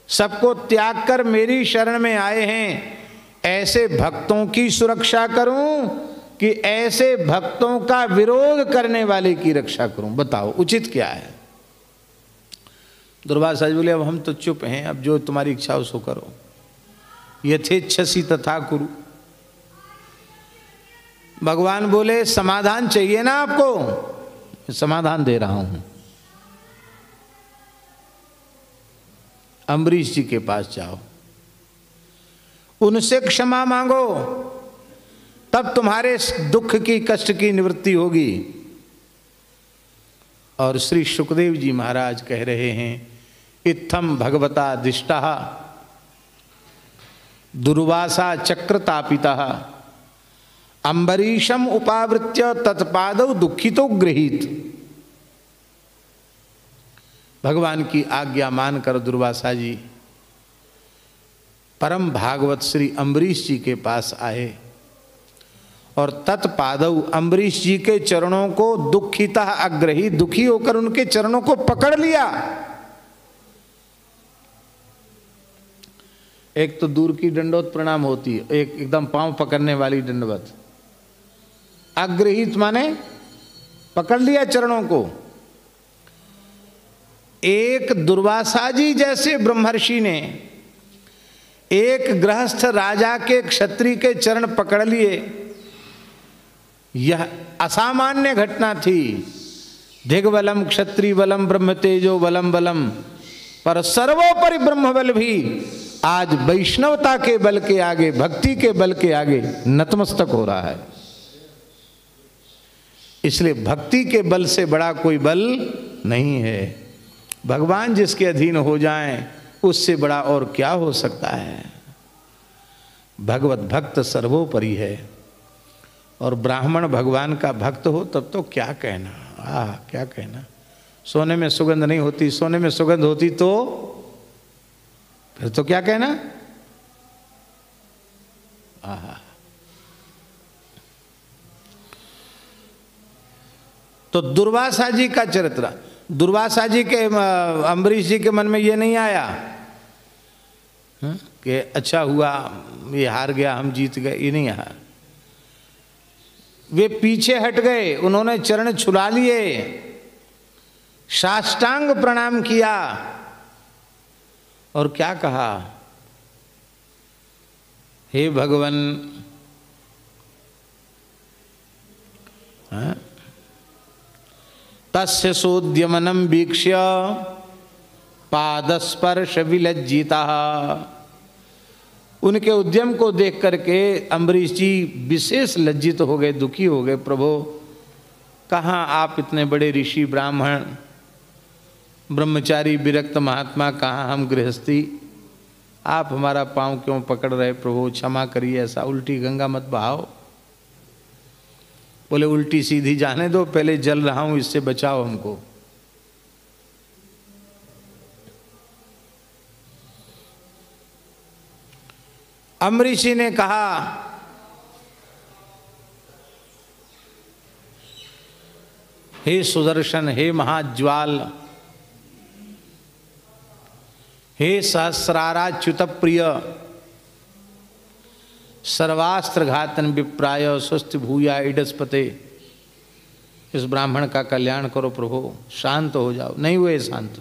सबको त्याग कर मेरी शरण में आए हैं, ऐसे भक्तों की सुरक्षा करूं कि ऐसे भक्तों का विरोध करने वाले की रक्षा करूं? बताओ उचित क्या है? दुर्वासा जी बोले अब हम तो चुप हैं, अब जो तुम्हारी इच्छा हो सो करो। यथेच्छसि तथा कुरु। भगवान बोले समाधान चाहिए ना आपको, समाधान दे रहा हूं। अम्बरीश जी के पास जाओ, उनसे क्षमा मांगो, तब तुम्हारे दुख की कष्ट की निवृत्ति होगी। और श्री सुखदेव जी महाराज कह रहे हैं, इत्थम भगवता दिष्टा दुर्वासा चक्रतापिता अम्बरीशम उपावृत्य तत्पादौ दुखितो गृहीत। भगवान की आज्ञा मानकर दुर्वासा जी परम भागवत श्री अम्बरीश जी के पास आए और तत्पादौ अम्बरीश जी के चरणों को दुखिता अग्रही, दुखी होकर उनके चरणों को पकड़ लिया। एक तो दूर की दंडवत प्रणाम होती है, एक एकदम पांव पकड़ने वाली दंडवत। अग्रहित माने पकड़ लिया चरणों को। एक दुर्वासा जी जैसे ब्रह्मर्षि ने एक गृहस्थ राजा के, क्षत्रिय के चरण पकड़ लिए, यह असामान्य घटना थी। दिग्बलम क्षत्रिय बलम ब्रह्म तेजो बलम बलम, पर सर्वोपरि ब्रह्म बल भी आज वैष्णवता के बल के आगे, भक्ति के बल के आगे नतमस्तक हो रहा है। इसलिए भक्ति के बल से बड़ा कोई बल नहीं है। भगवान जिसके अधीन हो जाएं उससे बड़ा और क्या हो सकता है। भगवत भक्त सर्वोपरि है और ब्राह्मण भगवान का भक्त हो तब तो क्या कहना, क्या कहना। सोने में सुगंध नहीं होती, सोने में सुगंध होती तो फिर तो क्या कहना। तो दुर्वासा जी का चरित्र, दुर्वासा जी के, अम्बरीश जी के मन में ये नहीं आया कि अच्छा हुआ ये हार गया हम जीत गए, ये नहीं आया। वे पीछे हट गए, उन्होंने चरण छुला लिए, साष्टांग प्रणाम किया और क्या कहा, हे भगवन, तस्य सोद्यमनम वीक्ष्य पादस्पर्श विलज्जिता। उनके उद्यम को देख करके अम्बरीश जी विशेष लज्जित हो गए, दुखी हो गए। प्रभु, कहाँ आप इतने बड़े ऋषि ब्राह्मण ब्रह्मचारी विरक्त महात्मा, कहाँ हम गृहस्थी, आप हमारा पांव क्यों पकड़ रहे? प्रभु क्षमा करिए, ऐसा उल्टी गंगा मत बहाओ। बोले उल्टी सीधी जाने दो, पहले जल रहा हूं, इससे बचाओ हमको। अम्बरीशी ने कहा, हे सुदर्शन, हे महाज्वाल, हे सहस्राराच्युत प्रिय, सर्वास्त्र घातन विप्राय स्वस्थ भूया इडस्पते। इस ब्राह्मण का कल्याण करो प्रभु, शांत हो जाओ। नहीं हुए शांत।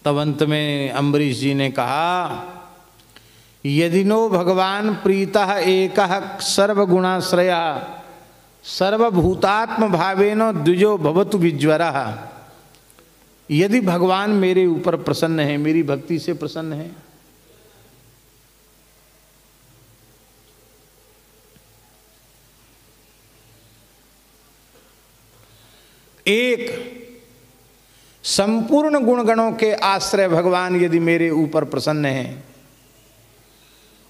तब अंत में अम्बरीश जी ने कहा, यदि नो भगवान प्रीतः एकः सर्वगुणाश्रया सर्वभूतात्म भावेनो द्विजो भवतु विज्वरः। यदि भगवान मेरे ऊपर प्रसन्न है, मेरी भक्ति से प्रसन्न है, एक संपूर्ण गुणगणों के आश्रय भगवान यदि मेरे ऊपर प्रसन्न है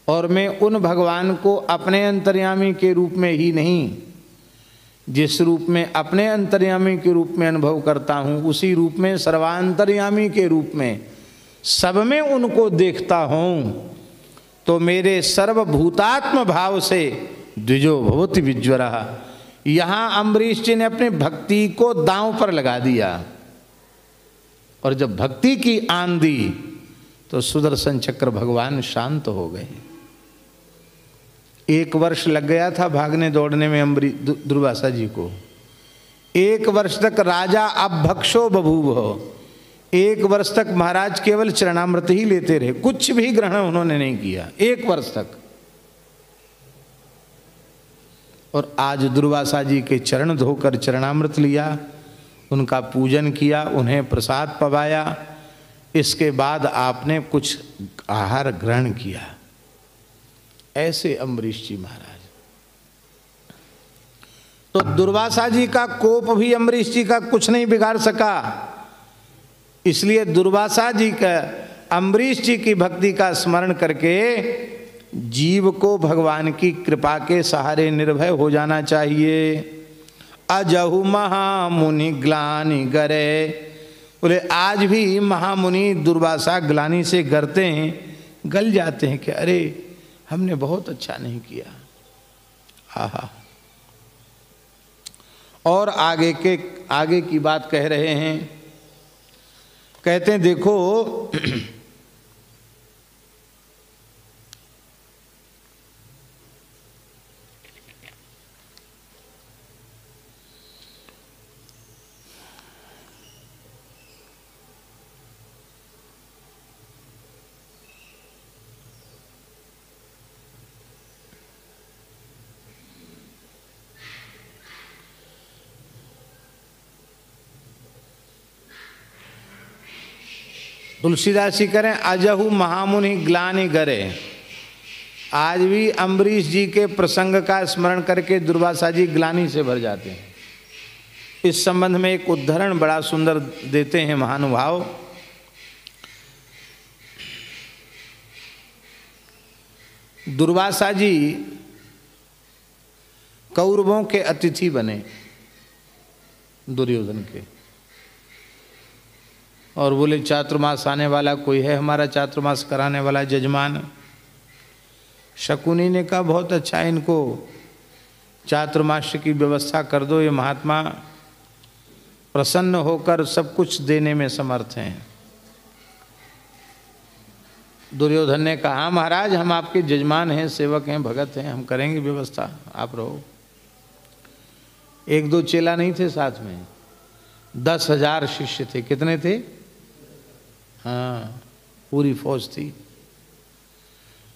और मैं उन भगवान को अपने अंतर्यामी के रूप में ही नहीं, जिस रूप में अपने अंतर्यामी के रूप में अनुभव करता हूँ, उसी रूप में सर्वांतर्यामी के रूप में सब में उनको देखता हूँ, तो मेरे सर्वभूतात्म भाव से द्विजो भवति विज्वरः। यहाँ अम्बरीश जी ने अपनी भक्ति को दांव पर लगा दिया, और जब भक्ति की आन दी तो सुदर्शन चक्र भगवान शांत हो गए। 1 वर्ष लग गया था भागने दौड़ने में दुर्वासा जी को। 1 वर्ष तक राजा अभक्षो बभूव। 1 वर्ष तक महाराज केवल चरणामृत ही लेते रहे, कुछ भी ग्रहण उन्होंने नहीं किया 1 वर्ष तक। और आज दुर्वासा जी के चरण धोकर चरणामृत लिया, उनका पूजन किया, उन्हें प्रसाद पवाया। इसके बाद आपने कुछ आहार ग्रहण किया। ऐसे अम्बरीश जी महाराज। तो दुर्वासा जी का कोप भी अम्बरीश जी का कुछ नहीं बिगाड़ सका। इसलिए दुर्वासा जी का अम्बरीश जी की भक्ति का स्मरण करके जीव को भगवान की कृपा के सहारे निर्भय हो जाना चाहिए। अजहु महामुनि ग्लानि गरे। बोले आज भी महामुनि दुर्वासा ग्लानि से गरते हैं, गल जाते हैं कि अरे हमने बहुत अच्छा नहीं किया। आहा। और आगे की बात कह रहे हैं। कहते हैं देखो तुलसीदास जी करें, अजहु महामुनि ग्लानि गरे। आज भी अम्बरीश जी के प्रसंग का स्मरण करके दुर्वासा जी ग्लानि से भर जाते हैं। इस संबंध में एक उदाहरण बड़ा सुंदर देते हैं महानुभाव। दुर्वासा जी कौरवों के अतिथि बने, दुर्योधन के, और बोले चातुर्मास आने वाला कोई है हमारा चातुर्मास कराने वाला जजमान। शकुनी ने कहा बहुत अच्छा, इनको चातुर्मास की व्यवस्था कर दो, ये महात्मा प्रसन्न होकर सब कुछ देने में समर्थ हैं। दुर्योधन ने कहा हाँ महाराज, हम आपके जजमान हैं, सेवक हैं, भगत हैं, हम करेंगे व्यवस्था, आप रहो। 1-2 चेला नहीं थे साथ में, 10,000 शिष्य थे। कितने थे? हाँ, पूरी फौज थी।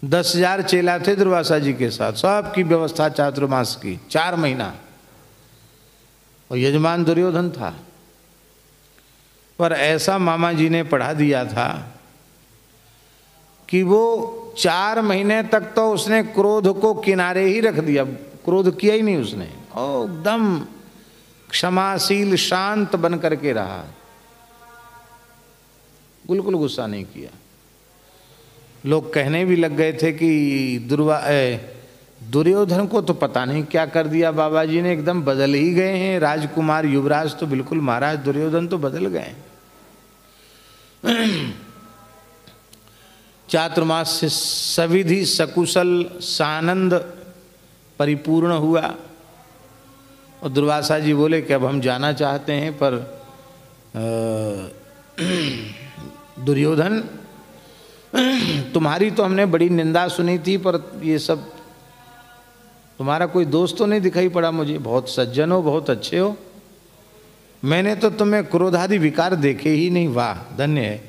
10,000 चेला थे दुर्वासा जी के साथ, सबकी व्यवस्था चातुर्मास की 4 महीना। और यजमान दुर्योधन था। पर ऐसा मामा जी ने पढ़ा दिया था कि वो 4 महीने तक तो उसने क्रोध को किनारे ही रख दिया, क्रोध किया ही नहीं उसने, और एकदम क्षमाशील शांत बन करके रहा, बिल्कुल गुस्सा नहीं किया। लोग कहने भी लग गए थे कि दुर्योधन को तो पता नहीं क्या कर दिया बाबा जी ने, एकदम बदल ही गए हैं, राजकुमार युवराज तो बिल्कुल महाराज दुर्योधन तो बदल गए। चातुर्मास से सविधि सकुशल सानंद परिपूर्ण हुआ। और दुर्वासा जी बोले कि अब हम जाना चाहते हैं, पर दुर्योधन तुम्हारी तो हमने बड़ी निंदा सुनी थी, पर ये सब तुम्हारा कोई दोस्त तो नहीं दिखाई पड़ा मुझे, बहुत सज्जन हो, बहुत अच्छे हो, मैंने तो तुम्हें क्रोधादि विकार देखे ही नहीं। वाह धन्य है,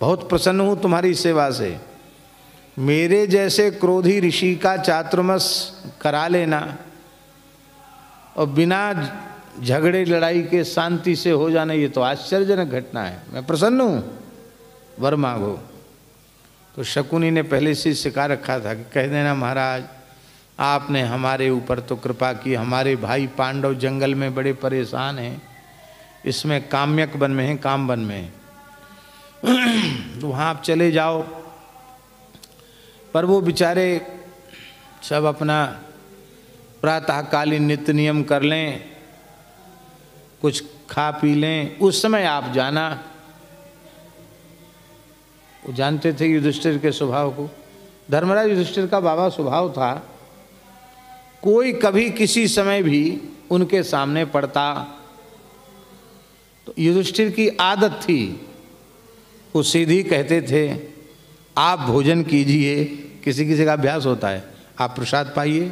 बहुत प्रसन्न हूँ तुम्हारी सेवा से। मेरे जैसे क्रोधी ऋषि का चातुर्मास करा लेना और बिना झगड़े लड़ाई के शांति से हो जाना, ये तो आश्चर्यजनक घटना है। मैं प्रसन्न हूँ, वर मांगो। तो शकुनी ने पहले से सिखा रखा था कि कह देना महाराज आपने हमारे ऊपर तो कृपा की, हमारे भाई पांडव जंगल में बड़े परेशान हैं, इसमें काम्यक वन में हैं, काम वन में हैं, तो वहाँ आप चले जाओ। पर वो बेचारे सब अपना प्रातःकालीन नित्य नियम कर लें, कुछ खा पी लें, उस समय आप जाना। वो जानते थे युधिष्ठिर के स्वभाव को। धर्मराज युधिष्ठिर का बाबा स्वभाव था, कोई कभी किसी समय भी उनके सामने पड़ता तो युधिष्ठिर की आदत थी, वो सीधी कहते थे आप भोजन कीजिए। किसी किसी का अभ्यास होता है, आप प्रसाद पाइए,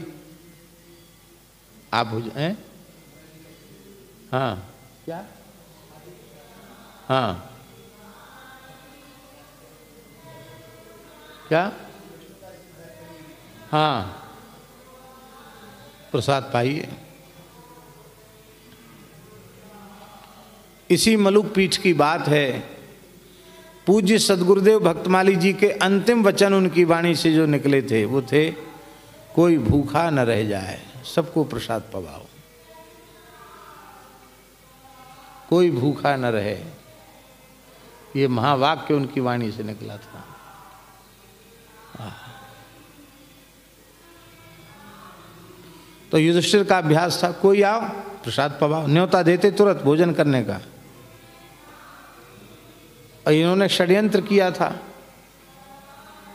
आप भोजन हैं, हाँ क्या, हाँ क्या, हाँ प्रसाद पाइए। इसी मलुक पीठ की बात है, पूज्य सदगुरुदेव भक्तमाली जी के अंतिम वचन उनकी वाणी से जो निकले थे वो थे, कोई भूखा न रह जाए, सबको प्रसाद पवाओ, कोई भूखा न रहे। ये महावाक्य उनकी वाणी से निकला था। तो युधिष्ठिर का अभ्यास था, कोई आओ प्रसाद पवाओ, न्योता देते तुरंत भोजन करने का। और इन्होंने षड्यंत्र किया था,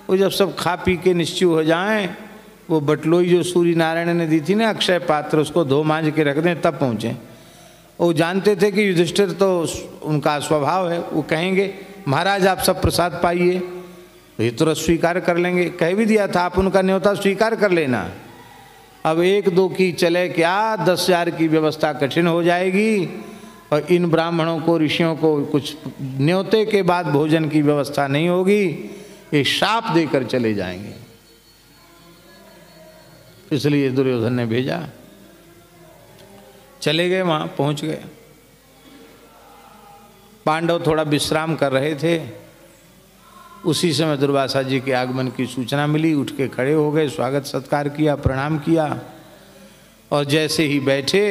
वो जब सब खा पी के निश्चित हो जाएं, वो बटलोई जो सूर्य नारायण ने दी थी ना अक्षय पात्र, उसको धो मांझ के रख दें तब पहुँचे। वो जानते थे कि युधिष्ठिर तो उनका स्वभाव है, वो कहेंगे महाराज आप सब प्रसाद पाइए, ये तुरंत स्वीकार कर लेंगे। कह भी दिया था आप उनका न्योता स्वीकार कर लेना। अब 1-2 की चले क्या, 10,000 की व्यवस्था कठिन हो जाएगी, और इन ब्राह्मणों को ऋषियों को कुछ न्योते के बाद भोजन की व्यवस्था नहीं होगी, ये शाप देकर चले जाएंगे। इसलिए दुर्योधन ने भेजा, चले गए, वहाँ पहुँच गए। पांडव थोड़ा विश्राम कर रहे थे, उसी समय दुर्वासा जी के आगमन की सूचना मिली, उठ के खड़े हो गए, स्वागत सत्कार किया, प्रणाम किया। और जैसे ही बैठे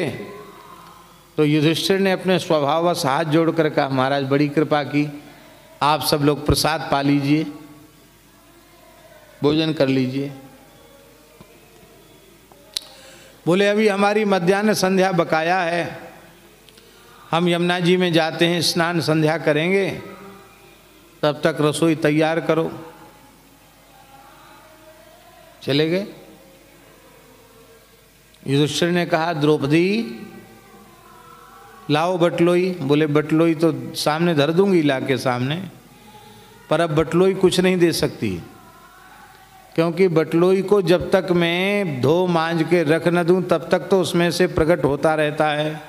तो युधिष्ठिर ने अपने स्वभाववश हाथ जोड़कर कहा महाराज बड़ी कृपा की, आप सब लोग प्रसाद पा लीजिए, भोजन कर लीजिए। बोले अभी हमारी मध्याह्न संध्या बकाया है, हम यमुना जी में जाते हैं, स्नान संध्या करेंगे, तब तक रसोई तैयार करो। चले गए। युधिष्ठिर ने कहा द्रौपदी लाओ बटलोई। बोले बटलोई तो सामने धर दूंगी ला के सामने, पर अब बटलोई कुछ नहीं दे सकती, क्योंकि बटलोई को जब तक मैं धो मांझ के रख न दूं तब तक तो उसमें से प्रकट होता रहता है।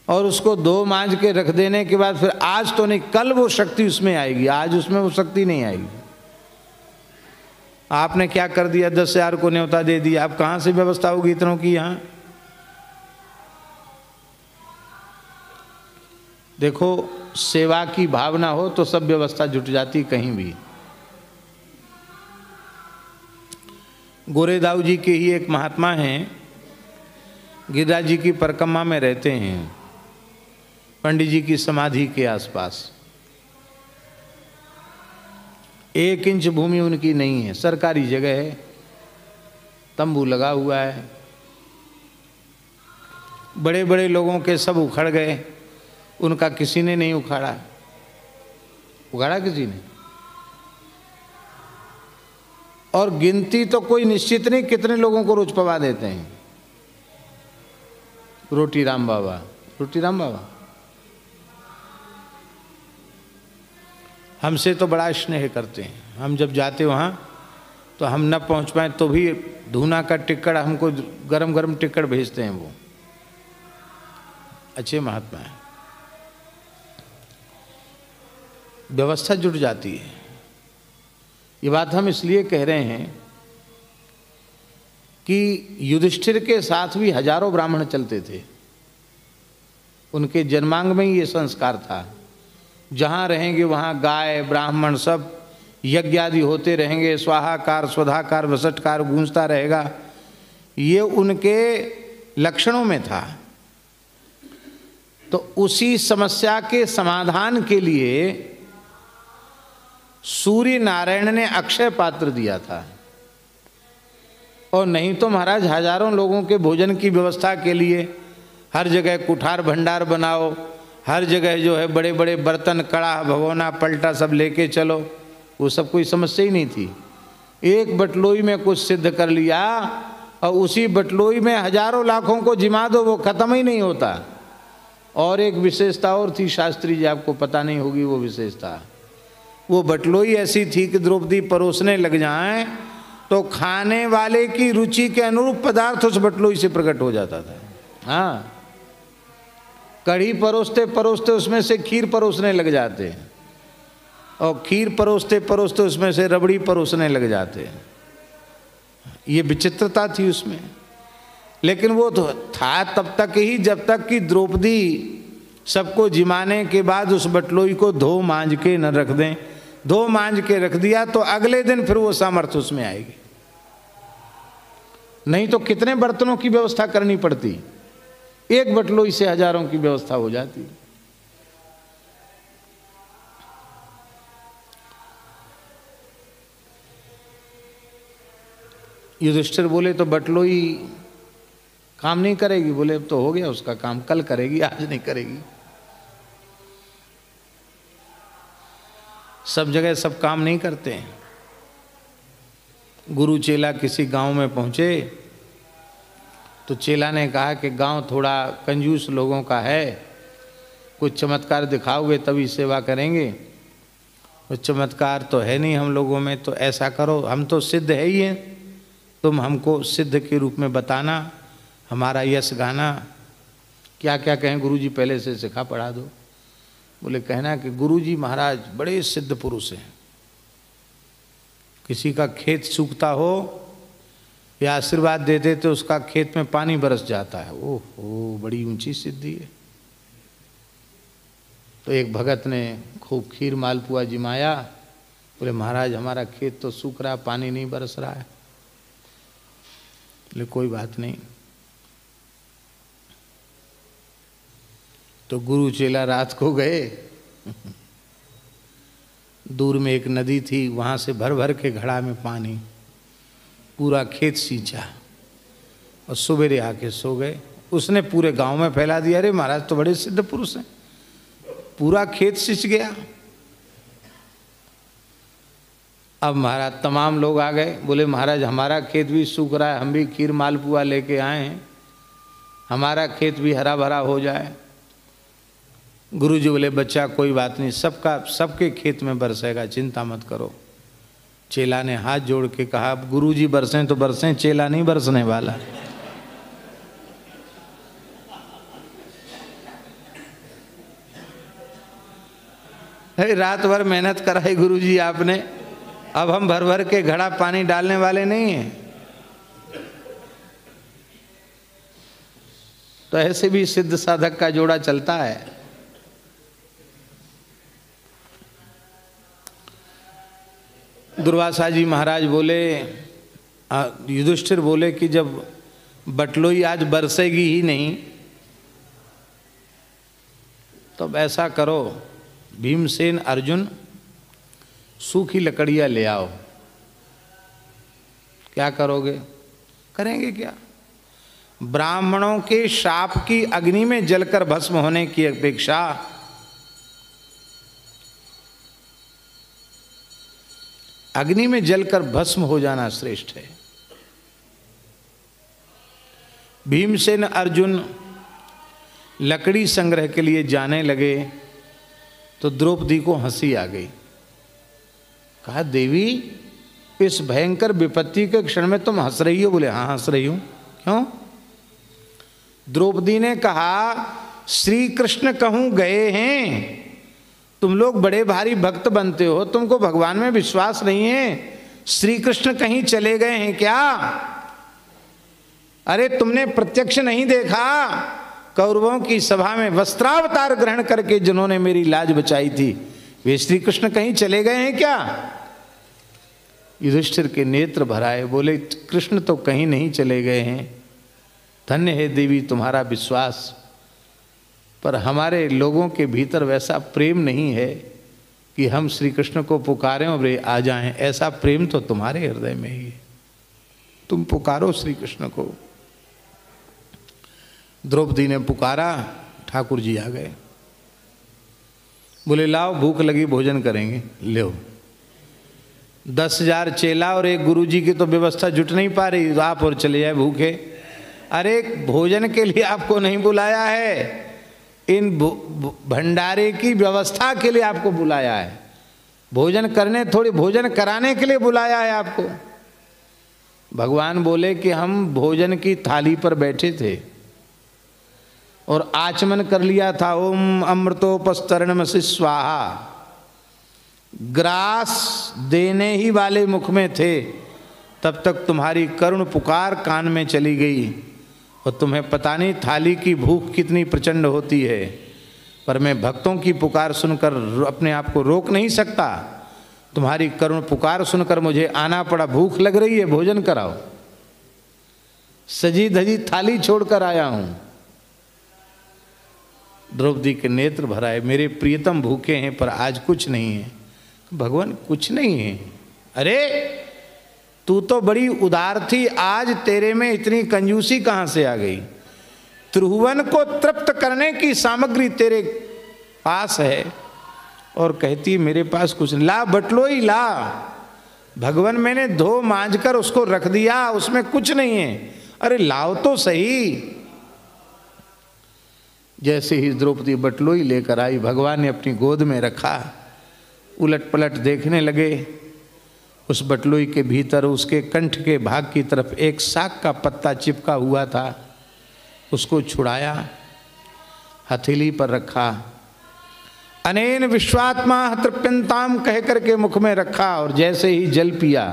और उसको धो मांज के रख देने के बाद फिर आज तो नहीं कल वो शक्ति उसमें आएगी, आज उसमें वो शक्ति नहीं आएगी। आपने क्या कर दिया, 10,000 को न्योता दे दिया, अब कहाँ से व्यवस्था होगी इतनों की यहाँ। देखो सेवा की भावना हो तो सब व्यवस्था जुट जाती कहीं भी। गोरेदाऊ जी के ही एक महात्मा हैं, गिरिराज जी की परिक्रमा में रहते हैं, पंडित जी की समाधि के आसपास। 1 इंच भूमि उनकी नहीं है, सरकारी जगह है, तंबू लगा हुआ है। बड़े बड़े लोगों के सब उखड़ गए, उनका किसी ने नहीं उखाड़ा। उखाड़ा किसी ने? और गिनती तो कोई निश्चित नहीं कितने लोगों को रोज पवा देते हैं। रोटी राम बाबा, रोटी राम बाबा हमसे तो बड़ा स्नेह करते हैं। हम जब जाते वहाँ तो हम न पहुँच पाए तो भी धूना का टिक्कड़ हमको गरम गरम टिक्कड़ भेजते हैं। वो अच्छे महात्मा हैं, व्यवस्था जुट जाती है। ये बात हम इसलिए कह रहे हैं कि युधिष्ठिर के साथ भी हजारों ब्राह्मण चलते थे, उनके जन्मांग में ही ये संस्कार था। जहाँ रहेंगे वहाँ गाय ब्राह्मण सब यज्ञ आदि होते रहेंगे, स्वाहाकार स्वधाकार वसटकार गूंजता रहेगा, ये उनके लक्षणों में था। तो उसी समस्या के समाधान के लिए सूर्य नारायण ने अक्षय पात्र दिया था। और नहीं तो महाराज हजारों लोगों के भोजन की व्यवस्था के लिए हर जगह कुठार भंडार बनाओ, हर जगह जो है बड़े बड़े बर्तन कड़ा भगोना पलटा सब लेके चलो, वो सब कोई समस्या ही नहीं थी। एक बटलोई में कुछ सिद्ध कर लिया और उसी बटलोई में हजारों लाखों को जिमा दो, वो खत्म ही नहीं होता। और एक विशेषता और थी शास्त्री जी, आपको पता नहीं होगी वो विशेषता। वो बटलोई ऐसी थी कि द्रौपदी परोसने लग जाएं तो खाने वाले की रुचि के अनुरूप पदार्थ उस बटलोई से प्रकट हो जाता था। हाँ, कढ़ी परोसते परोसते उसमें से खीर परोसने लग जाते हैं, और खीर परोसते परोसते उसमें से रबड़ी परोसने लग जाते हैं। ये विचित्रता थी उसमें। लेकिन वो तो था तब तक ही जब तक कि द्रौपदी सबको जिमाने के बाद उस बटलोई को धो मांज के न रख दें। धो मांज के रख दिया तो अगले दिन फिर वो सामर्थ्य उसमें आएगी। नहीं तो कितने बर्तनों की व्यवस्था करनी पड़ती, एक बटलोई से हजारों की व्यवस्था हो जाती। युधिष्ठिर बोले तो बटलोई काम नहीं करेगी। बोले अब तो हो गया उसका काम, कल करेगी, आज नहीं करेगी। सब जगह सब काम नहीं करते हैं। गुरु चेला किसी गांव में पहुंचे तो चेला ने कहा कि गांव थोड़ा कंजूस लोगों का है, कुछ चमत्कार दिखाओगे तभी सेवा करेंगे। कुछ चमत्कार तो है नहीं हम लोगों में, तो ऐसा करो, हम तो सिद्ध है ही हैं, तुम हमको सिद्ध के रूप में बताना, हमारा यश गाना। क्या क्या कहें गुरुजी, पहले से सिखा पढ़ा दो। बोले कहना कि गुरुजी महाराज बड़े सिद्ध पुरुष हैं, किसी का खेत सूखता हो या आशीर्वाद दे देते तो उसका खेत में पानी बरस जाता है। ओहो, बड़ी ऊंची सिद्धि है। तो एक भगत ने खूब खीर मालपुआ जिमाया। बोले महाराज हमारा खेत तो सूख रहा, पानी नहीं बरस रहा है। बोले कोई बात नहीं। तो गुरु चेला रात को गए, दूर में एक नदी थी, वहाँ से भर भर के घड़ा में पानी पूरा खेत सींचा और सवेरे आके सो गए। उसने पूरे गांव में फैला दिया, अरे महाराज तो बड़े सिद्ध पुरुष हैं, पूरा खेत सींच गया। अब महाराज तमाम लोग आ गए, बोले महाराज हमारा खेत भी सूख रहा है, हम भी खीर मालपुआ लेके आए हैं, हमारा खेत भी हरा भरा हो जाए। गुरुजी बोले बच्चा कोई बात नहीं, सबके खेत में बरसेगा, चिंता मत करो। चेला ने हाथ जोड़ के कहा गुरुजी बरसें तो बरसें, चेला नहीं बरसने वाला। अरे रात भर मेहनत कराई गुरुजी आपने, अब हम भर भर के घड़ा पानी डालने वाले नहीं हैं। तो ऐसे भी सिद्ध साधक का जोड़ा चलता है। दुर्वासा जी महाराज बोले, युधिष्ठिर बोले कि जब बटलोई आज बरसेगी ही नहीं तो अब ऐसा करो, भीमसेन अर्जुन सूखी लकड़ियाँ ले आओ। क्या करोगे? करेंगे क्या? ब्राह्मणों के शाप की अग्नि में जलकर भस्म होने की अपेक्षा अग्नि में जलकर भस्म हो जाना श्रेष्ठ है। भीमसेन अर्जुन लकड़ी संग्रह के लिए जाने लगे तो द्रौपदी को हंसी आ गई। कहा, देवी इस भयंकर विपत्ति के क्षण में तुम हंस रही हो? बोले, हाँ हंस रही हूं। क्यों? द्रौपदी ने कहा, श्री कृष्ण कहूं गए हैं। तुम लोग बड़े भारी भक्त बनते हो, तुमको भगवान में विश्वास नहीं है। श्री कृष्ण कहीं चले गए हैं क्या? अरे तुमने प्रत्यक्ष नहीं देखा? कौरवों की सभा में वस्त्रावतार ग्रहण करके जिन्होंने मेरी लाज बचाई थी, वे श्री कृष्ण कहीं चले गए हैं क्या? युधिष्ठिर के नेत्र भराए, बोले, कृष्ण तो कहीं नहीं चले गए हैं। धन्य है देवी तुम्हारा विश्वास, पर हमारे लोगों के भीतर वैसा प्रेम नहीं है कि हम श्री कृष्ण को पुकारें और वे आ जाएं। ऐसा प्रेम तो तुम्हारे हृदय में ही है, तुम पुकारो श्री कृष्ण को। द्रौपदी ने पुकारा, ठाकुर जी आ गए। बोले, लाओ भूख लगी, भोजन करेंगे। लो 10,000 चेला और एक गुरुजी की तो व्यवस्था जुट नहीं पा रही, आप और चले जाए भूखे। अरे भोजन के लिए आपको नहीं बुलाया है, इन भंडारे की व्यवस्था के लिए आपको बुलाया है। भोजन करने, थोड़ी भोजन कराने के लिए बुलाया है आपको। भगवान बोले कि हम भोजन की थाली पर बैठे थे और आचमन कर लिया था, ओम अमृतोपस्तरणमसि स्वाहा। ग्रास देने ही वाले मुख में थे, तब तक तुम्हारी करुण पुकार कान में चली गई और तुम्हें पता नहीं थाली की भूख कितनी प्रचंड होती है। पर मैं भक्तों की पुकार सुनकर अपने आप को रोक नहीं सकता। तुम्हारी करुण पुकार सुनकर मुझे आना पड़ा, भूख लग रही है, भोजन कराओ। सजी धजी थाली छोड़कर आया हूं। द्रौपदी के नेत्र भराए, मेरे प्रियतम भूखे हैं पर आज कुछ नहीं है। भगवान कुछ नहीं है? अरे तू तो बड़ी उदार थी, आज तेरे में इतनी कंजूसी कहां से आ गई? त्रिभुवन को तृप्त करने की सामग्री तेरे पास है और कहती मेरे पास कुछ नहीं। ला बटलोई ला। भगवान मैंने धो मांझ कर उसको रख दिया, उसमें कुछ नहीं है। अरे लाओ तो सही। जैसे ही द्रौपदी बटलोई लेकर आई, भगवान ने अपनी गोद में रखा, उलट पलट देखने लगे। उस बटलोई के भीतर उसके कंठ के भाग की तरफ एक साग का पत्ता चिपका हुआ था। उसको छुड़ाया, हथेली पर रखा, अनेन विश्वात्मा तृप्यंताम कह करके मुख में रखा और जैसे ही जल पिया,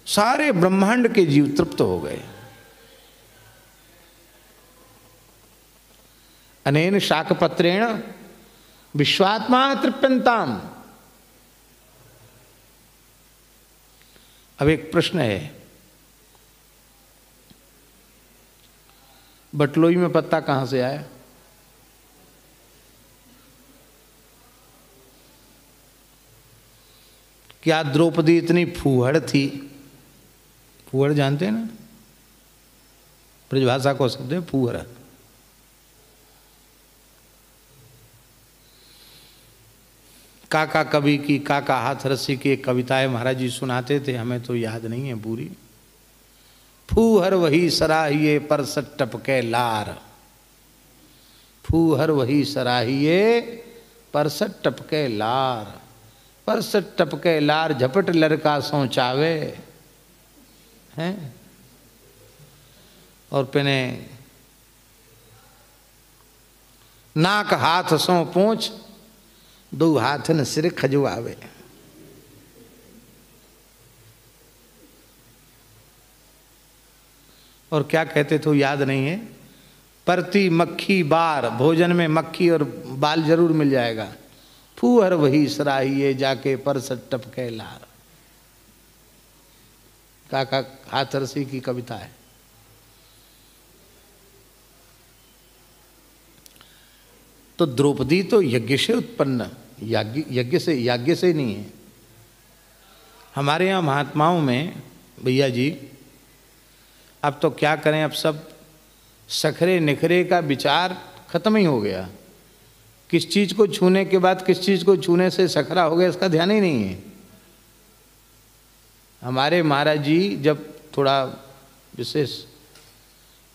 सारे ब्रह्मांड के जीव तृप्त हो गए। अनेन शाकपत्रेण विश्वात्मा तृप्यंताम। अब एक प्रश्न है, बटलोई में पत्ता कहां से आया? क्या द्रौपदी इतनी फूहड़ थी? फूहड़ जानते हैं ना, ब्रजभाषा को शब्द है फूहड़। काका कवि की, काका हाथरसी की एक कविताएं महाराज जी सुनाते थे, हमें तो याद नहीं है पूरी। फूहर वही सराहिए परसट टपके लार, फूहर वही सराहिए परसट टपके लार, परसट टपके लार झपट लड़का सोचावे हैं। और पेने नाक हाथ सो पूछ, दो हाथन सिर खजुआवे। और क्या कहते थे याद नहीं है, परती मक्खी बार, भोजन में मक्खी और बाल जरूर मिल जाएगा। फूहर वही सराहिए जाके परसत टपके लार। काका हाथरसी की कविता है। तो द्रौपदी तो यज्ञ से उत्पन्न, यज्ञ से नहीं है। हमारे यहाँ महात्माओं में भैया जी, अब तो क्या करें, अब सब सखरे निखरे का विचार खत्म ही हो गया। किस चीज़ को छूने के बाद किस चीज़ को छूने से सखरा हो गया इसका ध्यान ही नहीं है। हमारे महाराज जी जब थोड़ा विशेष,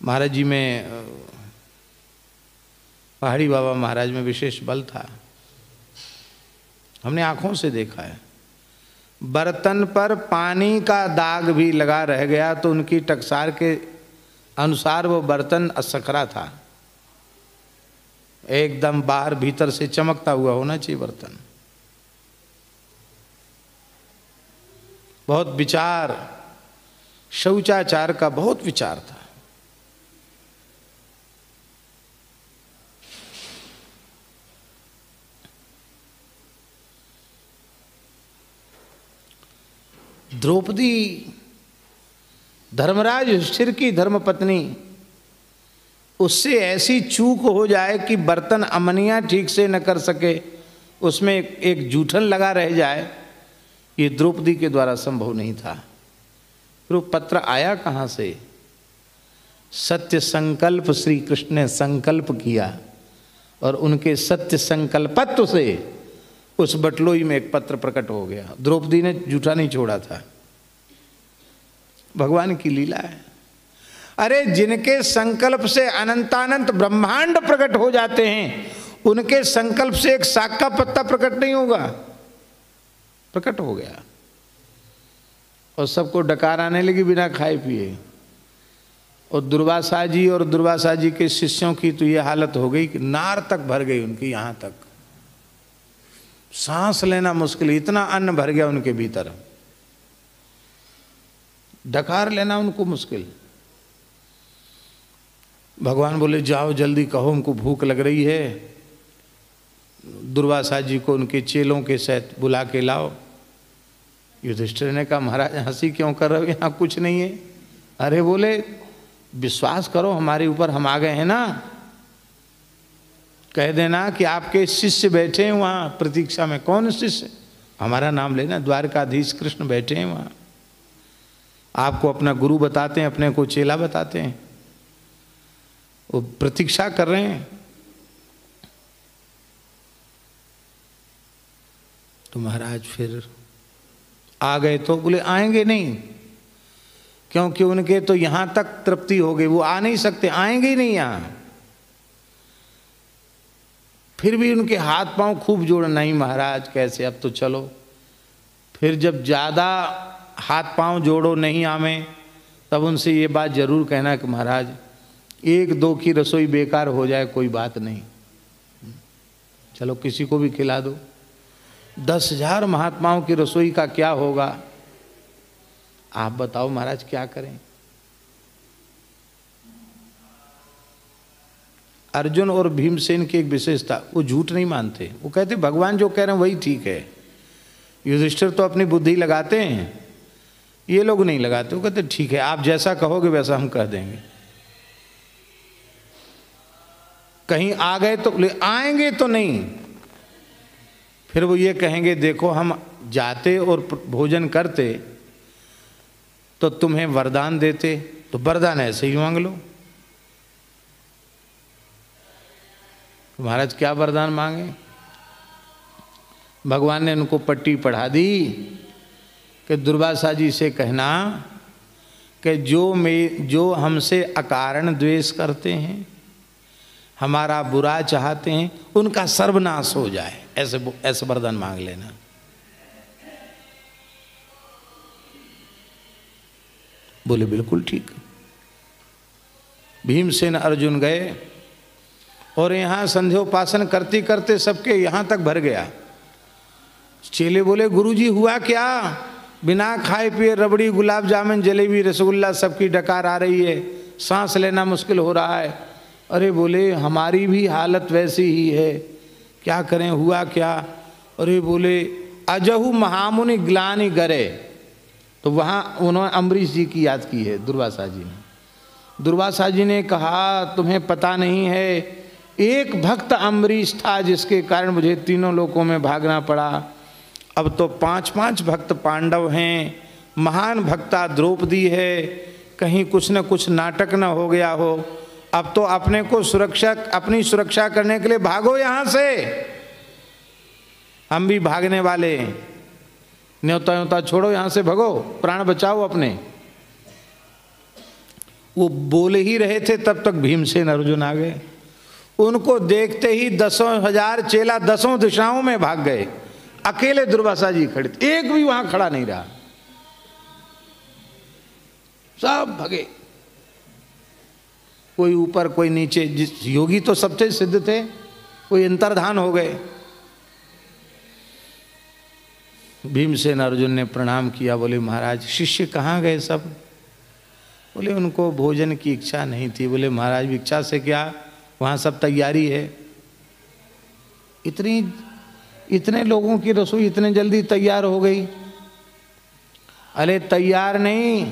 महाराज जी में पहाड़ी बाबा महाराज में विशेष बल था, हमने आंखों से देखा है। बर्तन पर पानी का दाग भी लगा रह गया तो उनकी टकसार के अनुसार वो बर्तन असखरा था। एकदम बाहर भीतर से चमकता हुआ होना चाहिए बर्तन। बहुत विचार, शौचाचार का बहुत विचार था। द्रौपदी धर्मराज युधिष्ठिर की धर्मपत्नी, उससे ऐसी चूक हो जाए कि बर्तन अमनिया ठीक से न कर सके, उसमें एक जूठन लगा रह जाए, ये द्रौपदी के द्वारा संभव नहीं था। फिर वो पत्र आया कहाँ से? सत्य संकल्प श्री कृष्ण ने संकल्प किया और उनके सत्य संकल्पत्व से उस बटलोई में एक पत्र प्रकट हो गया। द्रौपदी ने जूठा नहीं छोड़ा था। भगवान की लीला है। अरे जिनके संकल्प से अनंतानंत ब्रह्मांड प्रकट हो जाते हैं, उनके संकल्प से एक साग का पत्ता प्रकट नहीं होगा। प्रकट हो गया और सबको डकार आने लगी बिना खाए पिए। और दुर्वासा जी और दुर्वासा जी के शिष्यों की तो ये हालत हो गई कि नार तक भर गई उनकी, यहाँ तक सांस लेना मुश्किल, इतना अन्न भर गया उनके भीतर, डकार लेना उनको मुश्किल। भगवान बोले जाओ जल्दी कहो उनको भूख लग रही है, दुर्वासा जी को उनके चेलों के साथ बुला के लाओ। युधिष्ठिर ने कहा महाराज हंसी क्यों कर रहे हो, यहाँ कुछ नहीं है। अरे बोले विश्वास करो हमारे ऊपर, हम आ गए हैं ना, कह देना कि आपके शिष्य बैठे हैं वहाँ प्रतीक्षा में। कौन शिष्य? हमारा नाम लेना, द्वारकाधीश कृष्ण बैठे हैं वहाँ, आपको अपना गुरु बताते हैं, अपने को चेला बताते हैं, वो प्रतीक्षा कर रहे हैं। तो महाराज फिर आ गए तो बोले आएंगे नहीं, क्योंकि उनके तो यहाँ तक तृप्ति हो गई, वो आ नहीं सकते, आएंगे ही नहीं यहाँ। फिर भी उनके हाथ पांव खूब जोड़, नहीं महाराज कैसे, अब तो चलो। फिर जब ज़्यादा हाथ पांव जोड़ो नहीं आवे, तब उनसे ये बात जरूर कहना कि महाराज एक दो की रसोई बेकार हो जाए कोई बात नहीं, चलो किसी को भी खिला दो। 10,000 महात्माओं की रसोई का क्या होगा, आप बताओ महाराज क्या करें। अर्जुन और भीमसेन की एक विशेषता, वो झूठ नहीं मानते, वो कहते भगवान जो कह रहे हैं वही ठीक है। युधिष्ठिर तो अपनी बुद्धि लगाते हैं, ये लोग नहीं लगाते, वो कहते ठीक है आप जैसा कहोगे वैसा हम कह देंगे। कहीं आ गए तो आएंगे तो नहीं, फिर वो ये कहेंगे देखो हम जाते और भोजन करते तो तुम्हें वरदान देते, तो वरदान ऐसे ही मांग लो। महाराज क्या वरदान मांगे? भगवान ने उनको पट्टी पढ़ा दी कि दुर्वासा जी से कहना कि जो हमसे अकारण द्वेष करते हैं, हमारा बुरा चाहते हैं, उनका सर्वनाश हो जाए, ऐसे वरदान मांग लेना। बोले बिल्कुल ठीक। भीमसेन अर्जुन गए और यहाँ संध्योपासन करते करते सबके यहाँ तक भर गया। चेले बोले गुरुजी हुआ क्या? बिना खाए पिए रबड़ी, गुलाब जामुन, जलेबी, रसगुल्ला सबकी डकार आ रही है, सांस लेना मुश्किल हो रहा है। अरे बोले हमारी भी हालत वैसी ही है, क्या करें, हुआ क्या? अरे बोले अजहु महामुनि ग्लानि गरे। तो वहाँ उन्होंने अम्बरीश जी की याद की है, दुर्वासा जी ने। दुर्वासा जी ने कहा तुम्हें पता नहीं है, एक भक्त अम्बरीश था जिसके कारण मुझे तीनों लोकों में भागना पड़ा। अब तो 5-5 भक्त पांडव हैं, महान भक्ता द्रौपदी है, कहीं कुछ न कुछ नाटक न हो गया हो। अब तो अपने को अपनी सुरक्षा करने के लिए भागो यहाँ से, हम भी भागने वाले, न्योता न्योता छोड़ो, यहाँ से भगो, प्राण बचाओ अपने। वो बोले ही रहे थे तब तक भीमसेन अर्जुन आ गए। उनको देखते ही 10,000 चेला 10 दिशाओं में भाग गए, अकेले दुर्वासा जी खड़े, एक भी वहां खड़ा नहीं रहा, सब भगे, कोई ऊपर कोई नीचे। जिस योगी तो सबसे सिद्ध थे, कोई अंतर्धान हो गए। भीमसेन अर्जुन ने प्रणाम किया, बोले महाराज शिष्य कहाँ गए सब? बोले उनको भोजन की इच्छा नहीं थी। बोले महाराज इच्छा से क्या, वहाँ सब तैयारी है। इतने लोगों की रसोई इतने जल्दी तैयार हो गई? अरे तैयार नहीं,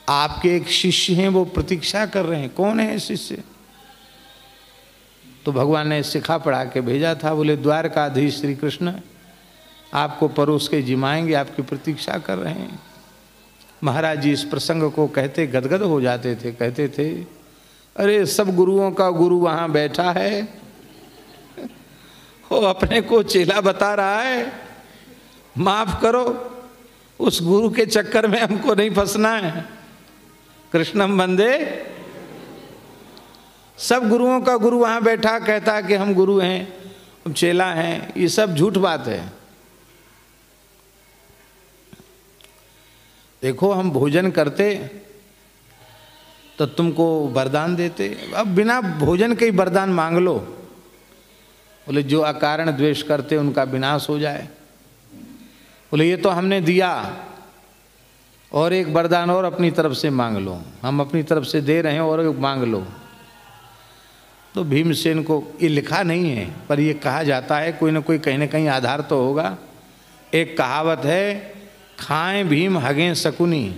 आपके एक शिष्य हैं वो प्रतीक्षा कर रहे हैं। कौन है शिष्य? तो भगवान ने सिखा पढ़ा के भेजा था। बोले द्वारकाधीश श्री कृष्ण आपको परोस के जिमाएंगे, आपकी प्रतीक्षा कर रहे हैं। महाराज जी इस प्रसंग को कहते गदगद हो जाते थे, कहते थे अरे सब गुरुओं का गुरु वहाँ बैठा है, वो अपने को चेला बता रहा है, माफ करो, उस गुरु के चक्कर में हमको नहीं फंसना है। कृष्णम वंदे, सब गुरुओं का गुरु वहाँ बैठा कहता कि हम गुरु हैं, हम चेला हैं, ये सब झूठ बात है। देखो हम भोजन करते तो तुमको वरदान देते, अब बिना भोजन के ही वरदान मांग लो। बोले जो अकारण द्वेष करते उनका विनाश हो जाए। बोले ये तो हमने दिया, और एक वरदान और अपनी तरफ से मांग लो, हम अपनी तरफ से दे रहे हैं और एक मांग लो। तो भीमसेन को ये लिखा नहीं है पर ये कहा जाता है, कोई ना कोई कहीं ना कहीं आधार तो होगा। एक कहावत है, खाएं भीम हगें शकुनी।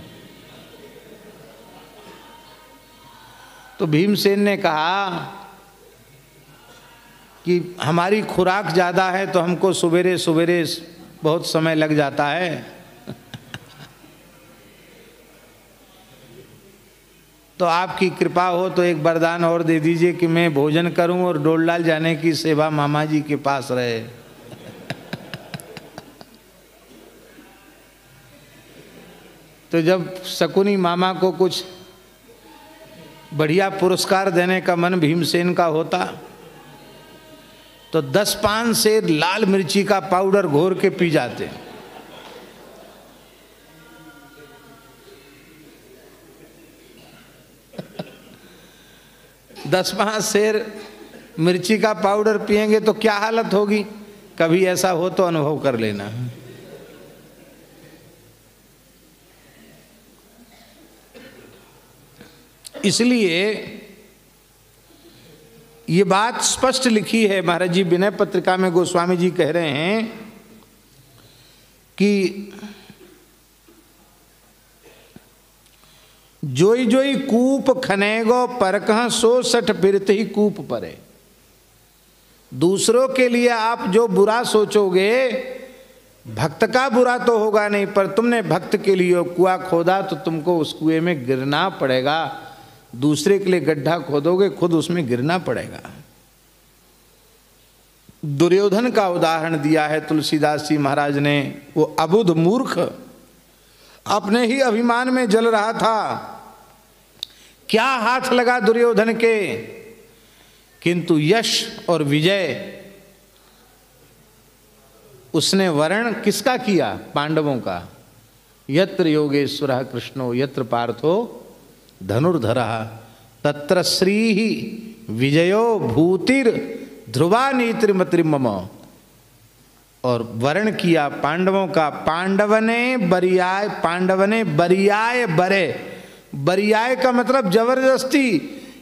तो भीमसेन ने कहा कि हमारी खुराक ज़्यादा है तो हमको सवेरे सवेरे बहुत समय लग जाता है। तो आपकी कृपा हो तो एक वरदान और दे दीजिए कि मैं भोजन करूं और डोललाल जाने की सेवा मामा जी के पास रहे। तो जब शकुनी मामा को कुछ बढ़िया पुरस्कार देने का मन भीमसेन का होता तो 10 पान से लाल मिर्ची का पाउडर घोर के पी जाते। दस 5 शेर मिर्ची का पाउडर पिएंगे तो क्या हालत होगी, कभी ऐसा हो तो अनुभव कर लेना। इसलिए ये बात स्पष्ट लिखी है महाराज जी विनय पत्रिका में। गोस्वामी जी कह रहे हैं कि जोई जोई कूप खनेगो परकह सो सठ फिरत ही कूप परे। दूसरों के लिए आप जो बुरा सोचोगे, भक्त का बुरा तो होगा नहीं, पर तुमने भक्त के लिए कुआं खोदा तो तुमको उस कुएं में गिरना पड़ेगा। दूसरे के लिए गड्ढा खोदोगे, खुद उसमें गिरना पड़ेगा। दुर्योधन का उदाहरण दिया है तुलसीदास जी महाराज ने। वो अबुध मूर्ख अपने ही अभिमान में जल रहा था, क्या हाथ लगा दुर्योधन के, किंतु यश और विजय उसने वर्ण किसका किया? पांडवों का। यत्र योगेश्वरः कृष्णो यत्र पार्थो धनुर्धरः तत्र श्री विजयो भूतिर ध्रुवा नीतिर्मतिर्मम। और वर्ण किया पांडवों का। पांडवने बरियाय बरे। बरियाय का मतलब जबरदस्ती,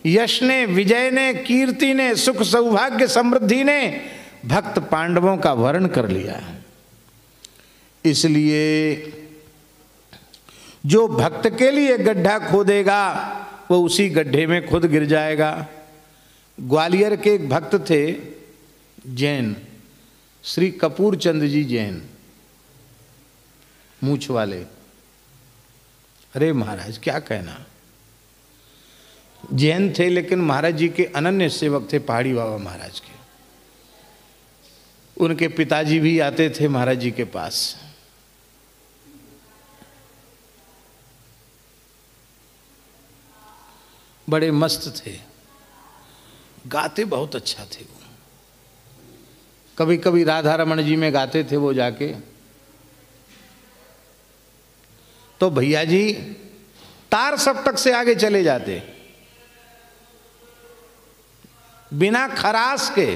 यश ने, विजय ने, कीर्ति ने, सुख सौभाग्य समृद्धि ने भक्त पांडवों का वर्ण कर लिया। इसलिए जो भक्त के लिए गड्ढा खोदेगा वो उसी गड्ढे में खुद गिर जाएगा। ग्वालियर के एक भक्त थे जैन, श्री कपूर चंद जी जैन, मूछ वाले। अरे महाराज क्या कहना, जैन थे लेकिन महाराज जी के अनन्य सेवक थे, पहाड़ी बाबा महाराज के। उनके पिताजी भी आते थे महाराज जी के पास। बड़े मस्त थे, गाते बहुत अच्छा थे वो। कभी कभी राधा रमन जी में गाते थे वो जाके। तो भैया जी तार सप्तक से आगे चले जाते बिना खरास के,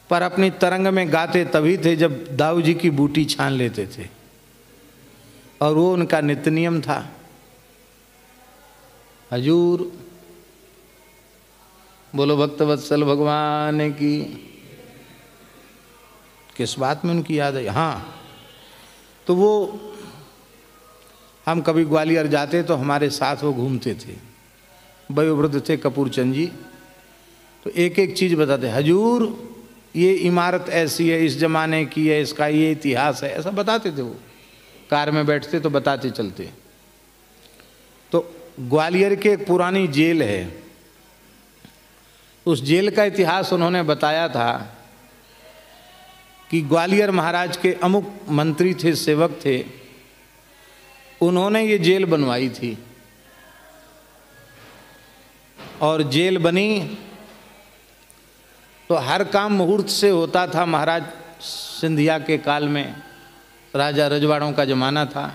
पर अपनी तरंग में गाते तभी थे जब दाऊ जी की बूटी छान लेते थे, और वो उनका नित्य नियम था। हजूर बोलो भक्तवत्सल भगवान की। किस बात में उनकी याद है? हाँ, तो वो हम कभी ग्वालियर जाते तो हमारे साथ वो घूमते थे, वयोवृद्ध थे कपूर चंद जी। तो एक एक चीज़ बताते, हजूर ये इमारत ऐसी है, इस ज़माने की है, इसका ये इतिहास है, ऐसा बताते थे वो। कार में बैठते तो बताते चलते। तो ग्वालियर के एक पुरानी जेल है, उस जेल का इतिहास उन्होंने बताया था कि ग्वालियर महाराज के अमुक मंत्री थे, सेवक थे, उन्होंने ये जेल बनवाई थी। और जेल बनी तो हर काम मुहूर्त से होता था। महाराज सिंधिया के काल में राजा रजवाड़ों का जमाना था,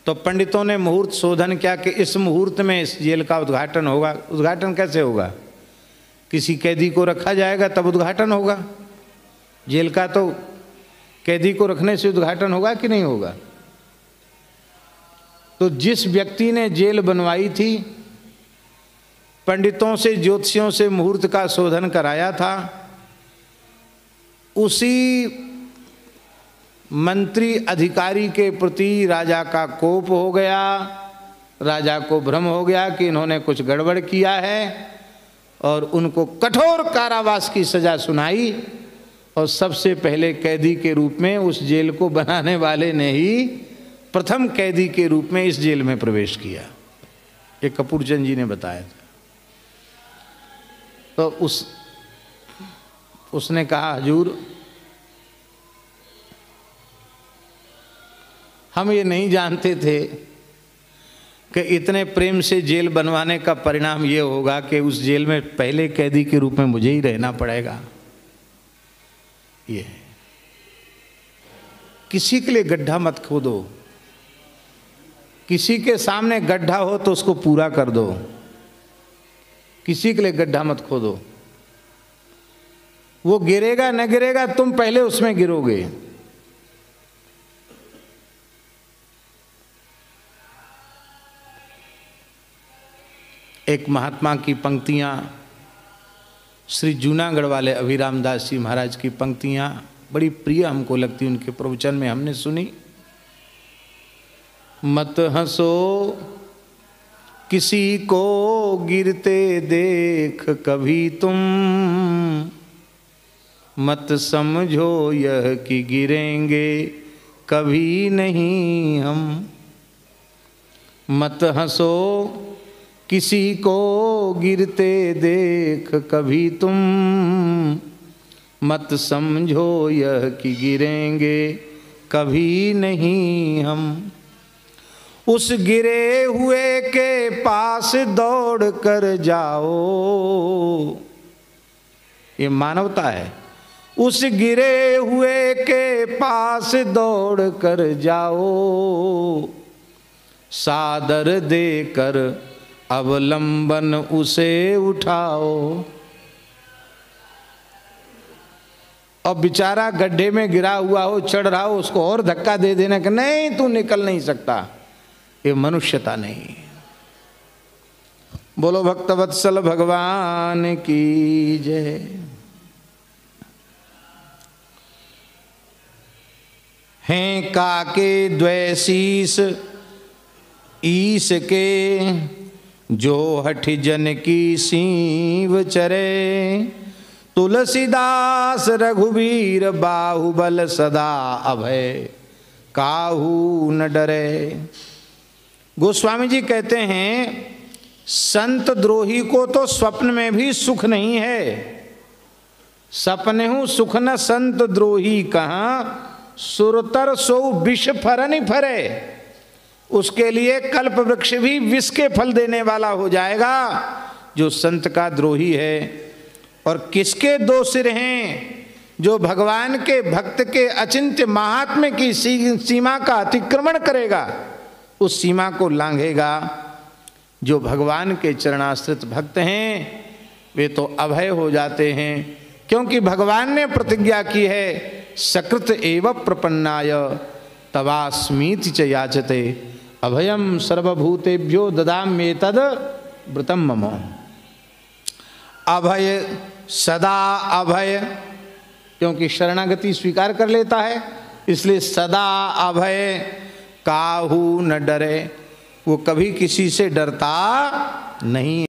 तो पंडितों ने मुहूर्त शोधन किया कि इस मुहूर्त में इस जेल का उद्घाटन होगा। उद्घाटन कैसे होगा? किसी कैदी को रखा जाएगा तब उद्घाटन होगा। जेल का तो कैदी को रखने से उद्घाटन होगा कि नहीं होगा? तो जिस व्यक्ति ने जेल बनवाई थी, पंडितों से, ज्योतिषियों से मुहूर्त का शोधन कराया था, उसी मंत्री अधिकारी के प्रति राजा का कोप हो गया। राजा को भ्रम हो गया कि इन्होंने कुछ गड़बड़ किया है, और उनको कठोर कारावास की सजा सुनाई। और सबसे पहले कैदी के रूप में उस जेल को बनाने वाले ने ही प्रथम कैदी के रूप में इस जेल में प्रवेश किया। ये कपूर चंद जी ने बताया था। तो उसने कहा, हजूर हम ये नहीं जानते थे कि इतने प्रेम से जेल बनवाने का परिणाम ये होगा कि उस जेल में पहले कैदी के रूप में मुझे ही रहना पड़ेगा। ये किसी के लिए गड्ढा मत खोदो, किसी के सामने गड्ढा हो तो उसको पूरा कर दो। किसी के लिए गड्ढा मत खोदो, वो गिरेगा न गिरेगा, तुम पहले उसमें गिरोगे। एक महात्मा की पंक्तियां, श्री जूनागढ़ वाले अभिराम दास जी महाराज की पंक्तियां बड़ी प्रिय हमको लगती, उनके प्रवचन में हमने सुनी। मत हंसो किसी को गिरते देख कभी तुम, मत समझो यह कि गिरेंगे कभी नहीं हम। मत हंसो किसी को गिरते देख कभी तुम, मत समझो यह कि गिरेंगे कभी नहीं हम। उस गिरे हुए के पास दौड़ कर जाओ, ये मानवता है। उस गिरे हुए के पास दौड़ कर जाओ, सादर देकर अवलंबन उसे उठाओ। और बेचारा गड्ढे में गिरा हुआ हो, चढ़ रहा हो, उसको और धक्का दे देना कि नहीं तू निकल नहीं सकता, ये मनुष्यता नहीं। बोलो भक्तवत्सल भगवान की जय। हैं काके द्वैशीस ईस के, जो हठ जन की सीव चरे। तुलसीदास रघुवीर बाहुबल सदा अभय, काहू न डरे। गोस्वामी जी कहते हैं संत द्रोही को तो स्वप्न में भी सुख नहीं है। सपने हूँ सुख न संत द्रोही कहाँ, सुरतर सो विष फरन फरे। उसके लिए कल्प वृक्ष भी विष के फल देने वाला हो जाएगा जो संत का द्रोही है। और किसके दो सिर हैं? जो भगवान के भक्त के अचिंत्य महात्म्य की सीमा का अतिक्रमण करेगा, उस सीमा को लांघेगा। जो भगवान के चरणाश्रित भक्त हैं वे तो अभय हो जाते हैं, क्योंकि भगवान ने प्रतिज्ञा की है सकृत एव प्रपन्नाय तवास्मीति च याचते, अभयम सर्वभूतेभ्यो ददाम्येतद् व्रतम मम। अभय सदा अभय, क्योंकि शरणागति स्वीकार कर लेता है, इसलिए सदा अभय, काहू न डरे। वो कभी किसी से डरता नहीं।